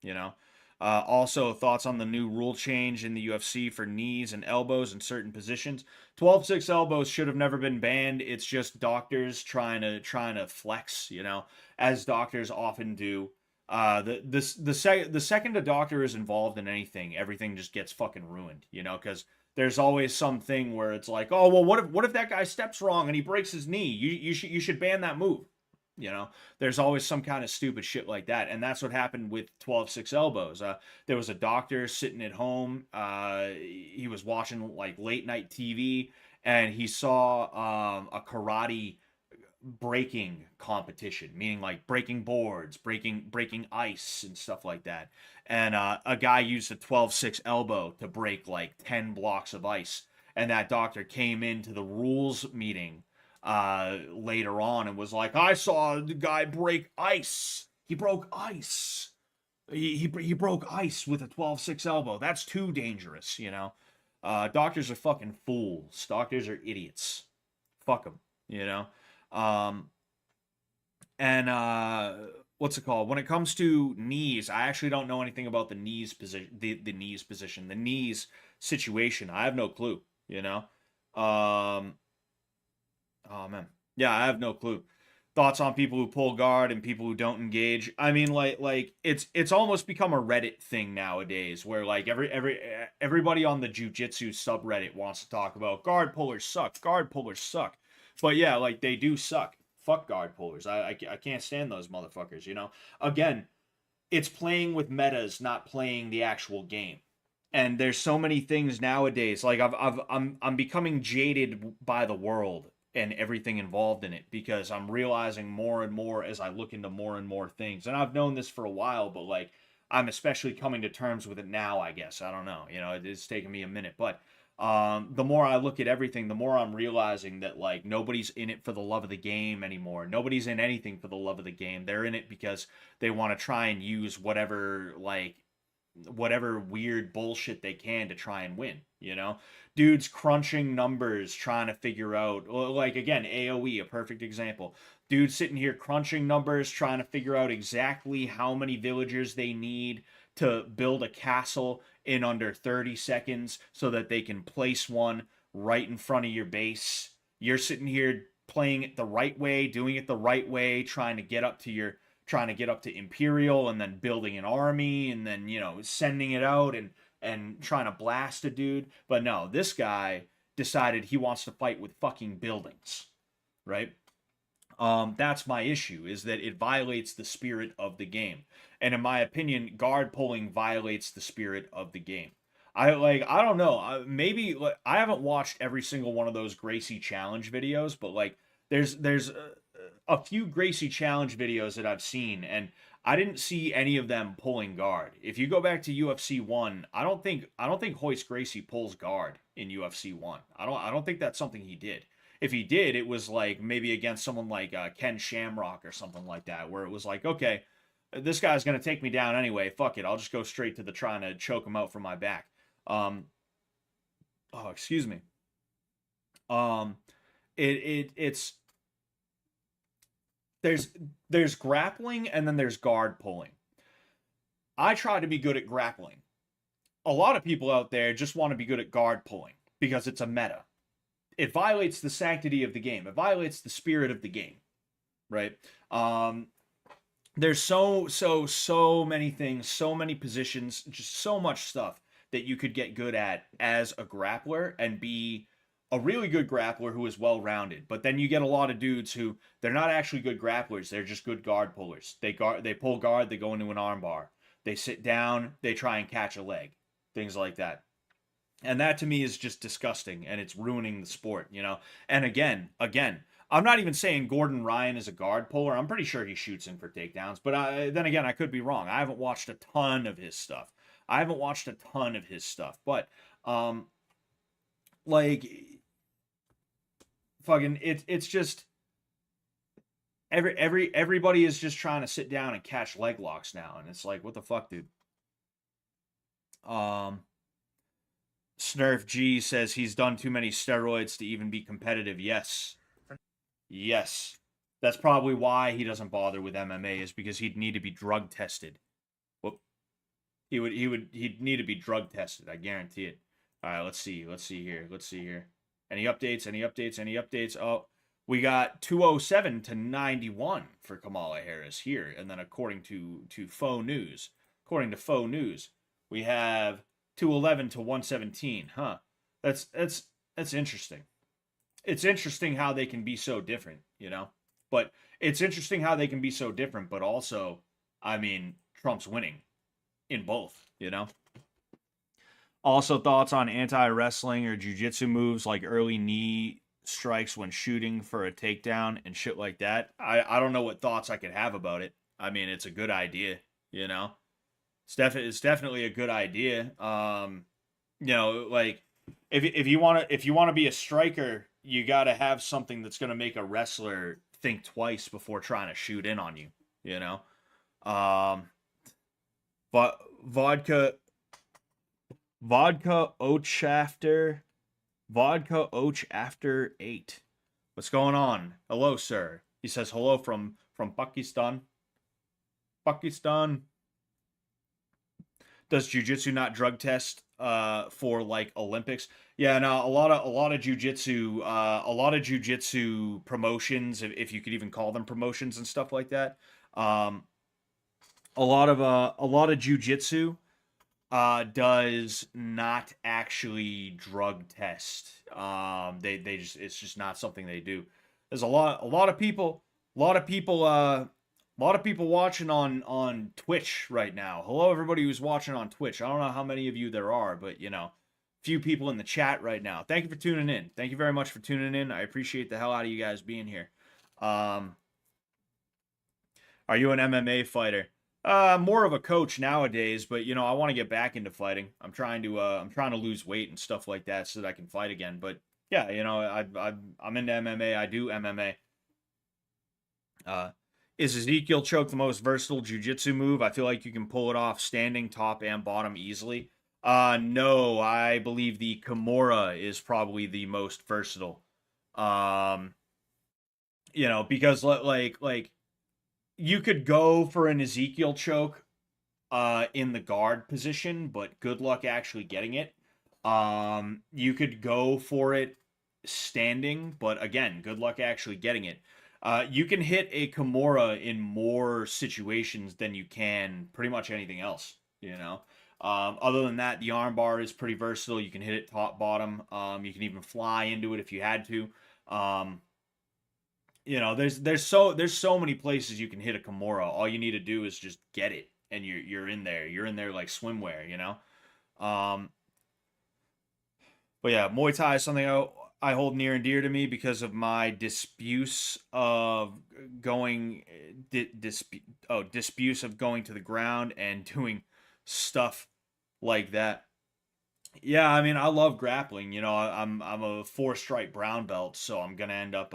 You know. Also, thoughts on the new rule change in the UFC for knees and elbows in certain positions. 12-6 elbows should have never been banned. It's just doctors trying to flex. You know, as doctors often do. The second a doctor is involved in anything, everything just gets fucking ruined. You know, because there's always something where it's like, oh well, what if that guy steps wrong and he breaks his knee? You should ban that move. You know, there's always some kind of stupid shit like that, and that's what happened with 12-6 elbows. There was a doctor sitting at home. He was watching like late night TV, and he saw a karate breaking competition, meaning like breaking boards, breaking ice and stuff like that. And a guy used a 12-6 elbow to break like 10 blocks of ice. And that doctor came into the rules meeting later on and was like, I saw the guy break ice. He broke ice. He broke ice with a 12-6 elbow. That's too dangerous, you know. Doctors are fucking fools. Doctors are idiots. Fuck them, you know. What's it called? When it comes to knees, I actually don't know anything about the knees position, the knees position, the knees situation. I have no clue, you know? Oh man. Yeah, I have no clue. Thoughts on people who pull guard and people who don't engage. I mean, like it's almost become a Reddit thing nowadays where like everybody on the jiu-jitsu subreddit wants to talk about guard pullers suck. Guard pullers suck. But yeah, like they do suck. Fuck guard pullers. I can't stand those motherfuckers, you know? Again, it's playing with metas, not playing the actual game. And there's so many things nowadays. Like I'm becoming jaded by the world and everything involved in it because I'm realizing more and more as I look into more and more things. And I've known this for a while, but like I'm especially coming to terms with it now, I guess. I don't know. You know, it's taken me a minute, but the more I look at everything, the more I'm realizing that like nobody's in it for the love of the game anymore. Nobody's in anything for the love of the game. They're in it because they want to try and use whatever weird bullshit they can to try and win, you know? Dudes crunching numbers trying to figure out, like again, AoE, a perfect example. Dudes sitting here crunching numbers trying to figure out exactly how many villagers they need to build a castle in under 30 seconds so that they can place one right in front of your base. You're sitting here playing it the right way, doing it the right way, trying to get up to Imperial and then building an army and then, you know, sending it out and trying to blast a dude. But no, this guy decided he wants to fight with fucking buildings, right? That's my issue, is that it violates the spirit of the game. And in my opinion, guard pulling violates the spirit of the game. I don't know. Maybe I haven't watched every single one of those Gracie challenge videos, but like there's a few Gracie challenge videos that I've seen, and I didn't see any of them pulling guard. If you go back to UFC 1, I don't think Hoist Gracie pulls guard in UFC 1. I don't think that's something he did. If he did, it was like maybe against someone like Ken Shamrock or something like that, where it was like, okay, this guy's gonna take me down anyway. Fuck it, I'll just go straight to the trying to choke him out from my back. Excuse me. It's there's grappling and then there's guard pulling. I try to be good at grappling. A lot of people out there just want to be good at guard pulling because it's a meta. It violates the sanctity of the game. It violates the spirit of the game. right? There's so many things, so many positions, just so much stuff that you could get good at as a grappler and be a really good grappler who is well rounded. But then you get a lot of dudes who they're not actually good grapplers, they're just good guard pullers. They pull guard, they go into an armbar. They sit down, they try and catch a leg. Things like that. And that to me is just disgusting and it's ruining the sport, you know. And again, I'm not even saying Gordon Ryan is a guard puller. I'm pretty sure he shoots in for takedowns, but then again, I could be wrong. I haven't watched a ton of his stuff. But like fucking it's just everybody is just trying to sit down and catch leg locks now, and it's like, what the fuck, dude? Snurf G says he's done too many steroids to even be competitive. Yes. That's probably why he doesn't bother with MMA, is because he'd need to be drug tested. Well, he'd need to be drug tested, I guarantee it. All right, let's see here. Any updates? Oh, we got 207 to 91 for Kamala Harris here, and then according to faux news, we have 211 to 117. Huh. That's interesting. It's interesting how they can be so different, you know? But it's interesting how they can be so different, but also, I mean, Trump's winning in both, you know? Also, thoughts on anti-wrestling or jiu-jitsu moves like early knee strikes when shooting for a takedown and shit like that. I don't know what thoughts I could have about it. I mean, it's a good idea, you know? It's definitely a good idea. You know, like if you want to be a striker, you got to have something that's going to make a wrestler think twice before trying to shoot in on you, you know? But vodka Oach after 8. What's going on? Hello, sir. He says hello from Pakistan. Does jiu-jitsu not drug test for like Olympics? Yeah, no, a lot of jiu-jitsu promotions, if you could even call them promotions and stuff like that. A lot of jiu-jitsu does not actually drug test. They just, it's just not something they do. There's a lot of people watching on Twitch right now. Hello, everybody who's watching on Twitch. I don't know how many of you there are, but you know, few people in the chat right now. Thank you for tuning in. Thank you very much for tuning in. I appreciate the hell out of you guys being here. Are you an MMA fighter? More of a coach nowadays, but you know, I want to get back into fighting. I'm trying to lose weight and stuff like that so that I can fight again. But yeah, you know, I'm into MMA. I do MMA. Is Ezekiel choke the most versatile jiu-jitsu move? I feel like you can pull it off standing, top and bottom easily. No, I believe the Kimura is probably the most versatile. You know, because like you could go for an Ezekiel choke in the guard position, but good luck actually getting it. You could go for it standing, but again, good luck actually getting it. You can hit a Kimura in more situations than you can pretty much anything else, you know? Other than that, the armbar is pretty versatile. You can hit it top, bottom. You can even fly into it if you had to. You know, there's so many places you can hit a Kimura. All you need to do is just get it, and you're in there. You're in there like swimwear, you know. But yeah, Muay Thai is something I hold near and dear to me because of my disputes of going disputes of going to the ground and doing stuff like that. Yeah, I mean, I love grappling. You know, I'm a 4-stripe brown belt, so I'm gonna end up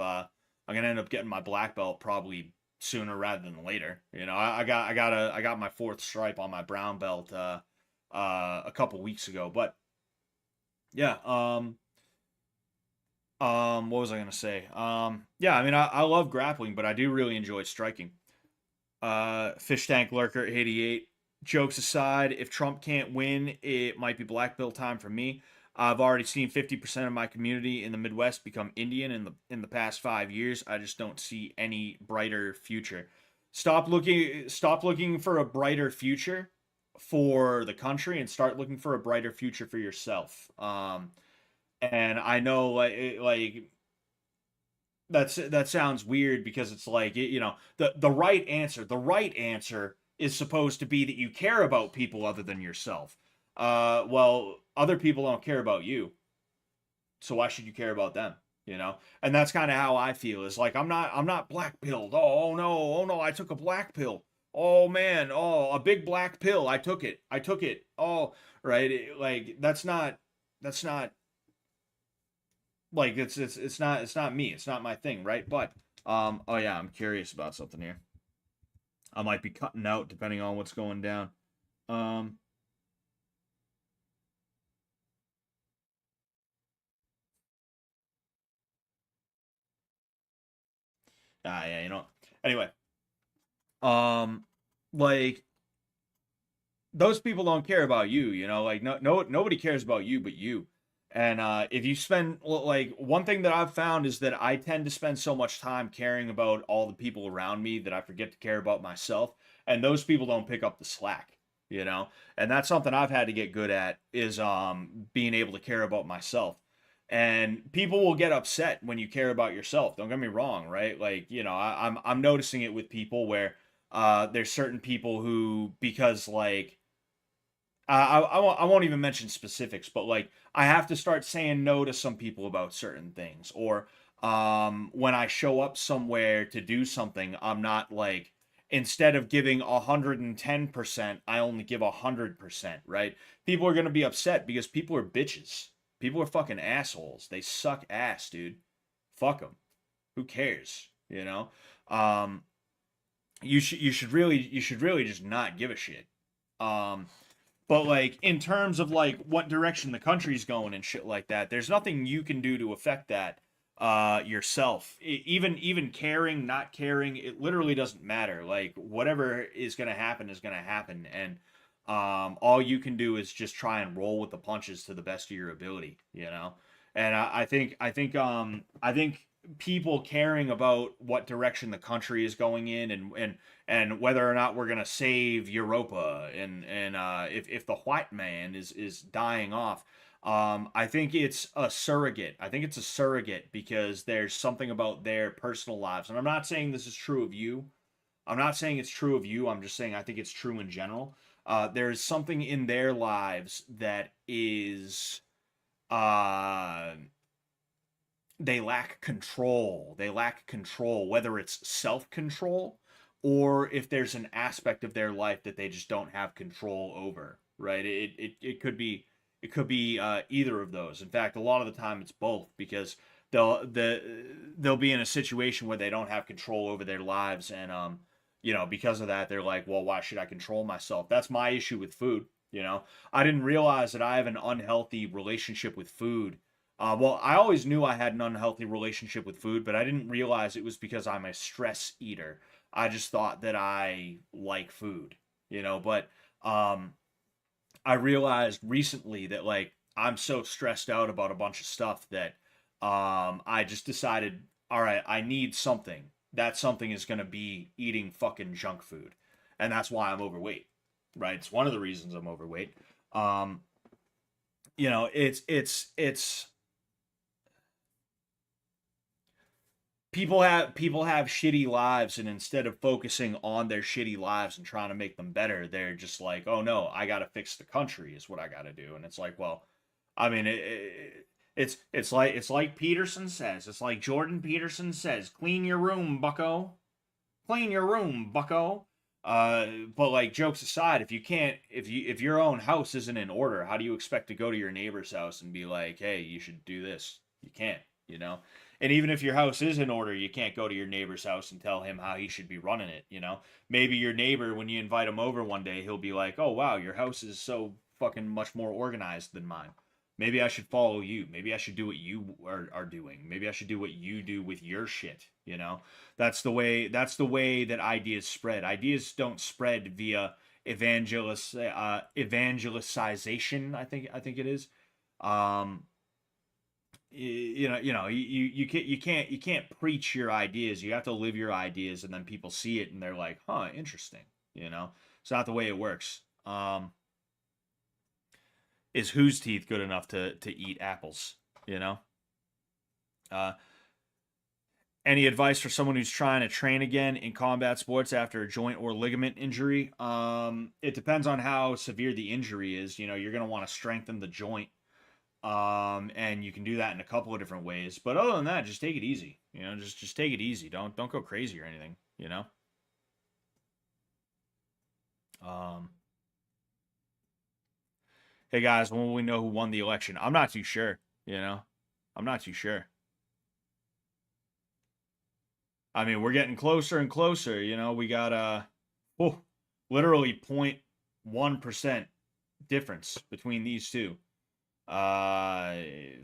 getting my black belt probably sooner rather than later. You know, I got my 4th stripe on my brown belt a couple weeks ago, but yeah, what was I gonna say? Yeah, I mean, I love grappling, but I do really enjoy striking. Fish Tank Lurker 88. Jokes aside, if Trump can't win, it might be black belt time for me. I've already seen 50% of my community in the Midwest become Indian in the past 5 years. I just don't see any brighter future. Stop looking for a brighter future for the country and start looking for a brighter future for yourself. And I know that sounds weird because it's like the right answer is supposed to be that you care about people other than yourself. Well, other people don't care about you, so why should you care about them? And that's kind of how I feel. Is like I'm not black pilled. Oh no, I took a black pill. Oh man, oh, a big black pill. I took it. Oh, right. Like that's not like it's not me. It's not my thing, right? But oh yeah, I'm curious about something here. I might be cutting out depending on what's going down. Um yeah, Anyway, um like those people don't care about you, like nobody cares about you but you. And if you spend like one thing that I've found is that I tend to spend so much time caring about all the people around me that I forget to care about myself, and those people don't pick up the slack. And that's something I've had to get good at is being able to care about myself. And people will get upset when you care about yourself. Don't get me wrong, right? Like, I'm noticing it with people where there's certain people who, because like I won't even mention specifics, but like I have to start saying no to some people about certain things, or when I show up somewhere to do something, I'm not like, instead of giving 110%, I only give 100%, right? People are gonna be upset because people are bitches. People are fucking assholes. They suck ass, dude. Fuck them. Who cares? Um, you should really just not give a shit. Um, but like in terms of like what direction the country's going and shit like that, there's nothing you can do to affect that yourself. Even caring, not caring, it literally doesn't matter. Like whatever is going to happen is going to happen, and all you can do is just try and roll with the punches to the best of your ability. And I think people caring about what direction the country is going in, and whether or not we're gonna save Europa, and if the white man is dying off. I think it's a surrogate. I think it's a surrogate because there's something about their personal lives, and I'm not saying this is true of you. I'm not saying it's true of you. I'm just saying I think it's true in general. There's something in their lives that is uh they lack control. They lack control, whether it's self control or if there's an aspect of their life that they just don't have control over. Right? It could be either of those. In fact, a lot of the time it's both because they'll be in a situation where they don't have control over their lives, and because of that they're like, well, why should I control myself? That's my issue with food. I didn't realize that I have an unhealthy relationship with food. Well, I always knew I had an unhealthy relationship with food, but I didn't realize it was because I'm a stress eater. I just thought that I like food. But I realized recently that like I'm so stressed out about a bunch of stuff that I just decided, all right, I need something. That something is going to be eating fucking junk food. And that's why I'm overweight. Right? It's one of the reasons I'm overweight. Um, it's people have shitty lives, and instead of focusing on their shitty lives and trying to make them better, they're just like, oh no, I gotta fix the country is what I gotta do. And it's like, well, I mean, it's like Peterson says, it's like Jordan Peterson says, clean your room, bucko. Clean your room, bucko. But like, jokes aside, if your own house isn't in order, how do you expect to go to your neighbor's house and be like, hey, you should do this? You can't, you know. And even if your house is in order, you can't go to your neighbor's house and tell him how he should be running it. Maybe your neighbor, when you invite him over one day, he'll be like, oh wow, your house is so fucking much more organized than mine. Maybe I should follow you. Maybe I should do what you are doing. Maybe I should do what you do with your shit. That's the way that ideas spread. Ideas don't spread via evangelization, I think it is. You can't preach your ideas. You have to live your ideas, and then people see it and they're like, huh, interesting. It's not the way it works. Is whose teeth good enough to eat apples? uh Any advice for someone who's trying to train again in combat sports after a joint or ligament injury? It depends on how severe the injury is. You're going to want to strengthen the joint. And you can do that in a couple of different ways. But other than that, just take it easy. Just take it easy. Don't go crazy or anything. Um, hey guys, when will we know who won the election? I'm not too sure. I'm not too sure. I mean, we're getting closer and closer. We got literally 0.1% difference between these two.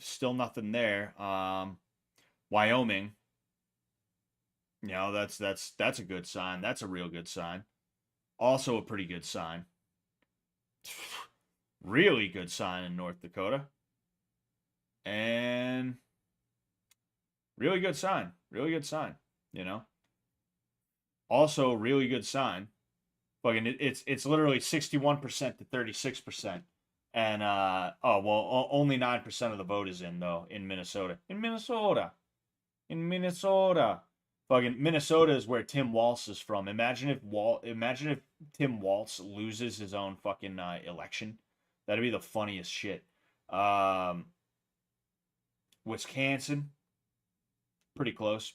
Still nothing there. Wyoming, that's a good sign. That's a real good sign. Also a pretty good sign. Really good sign in North Dakota. And really good sign. Really good sign. Also really good sign. Fucking it's literally 61% to 36%. And only 9% of the vote is in though in Minnesota. In Minnesota. Fucking Minnesota is where Tim Walz is from. Imagine if Tim Walz loses his own fucking election. That'd be the funniest shit. Wisconsin. Pretty close.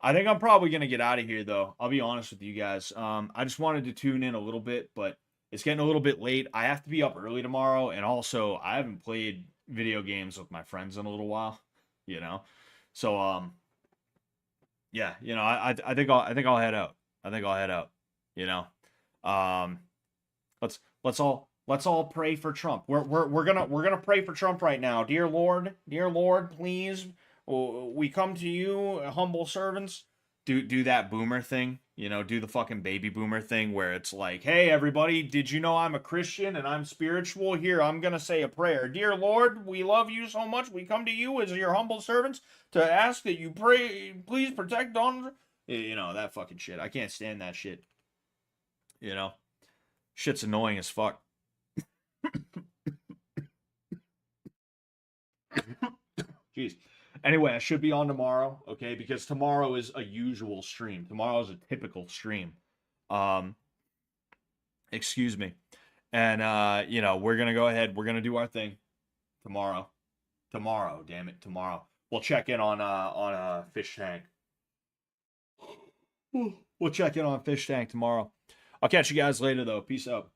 I think I'm probably gonna get out of here though. I'll be honest with you guys. I just wanted to tune in a little bit, but it's getting a little bit late. I have to be up early tomorrow, and also I haven't played video games with my friends in a little while. So yeah, I think I'll head out. Let's all pray for Trump. We're gonna pray for Trump right now. Dear Lord, please, we come to you, humble servants. Do that boomer thing. Do the fucking baby boomer thing where it's like, hey, everybody, did you know I'm a Christian and I'm spiritual? Here, I'm going to say a prayer. Dear Lord, we love you so much. We come to you as your humble servants to ask that you please protect Donald. That fucking shit. I can't stand that shit. Shit's annoying as fuck. Jeez. Anyway, I should be on tomorrow, okay? Because tomorrow is a usual stream. Tomorrow is a typical stream. Excuse me. And we're gonna go ahead. We're gonna do our thing tomorrow. Tomorrow, damn it, tomorrow. We'll check in on Fish Tank. We'll check in on Fish Tank tomorrow. I'll catch you guys later though. Peace out.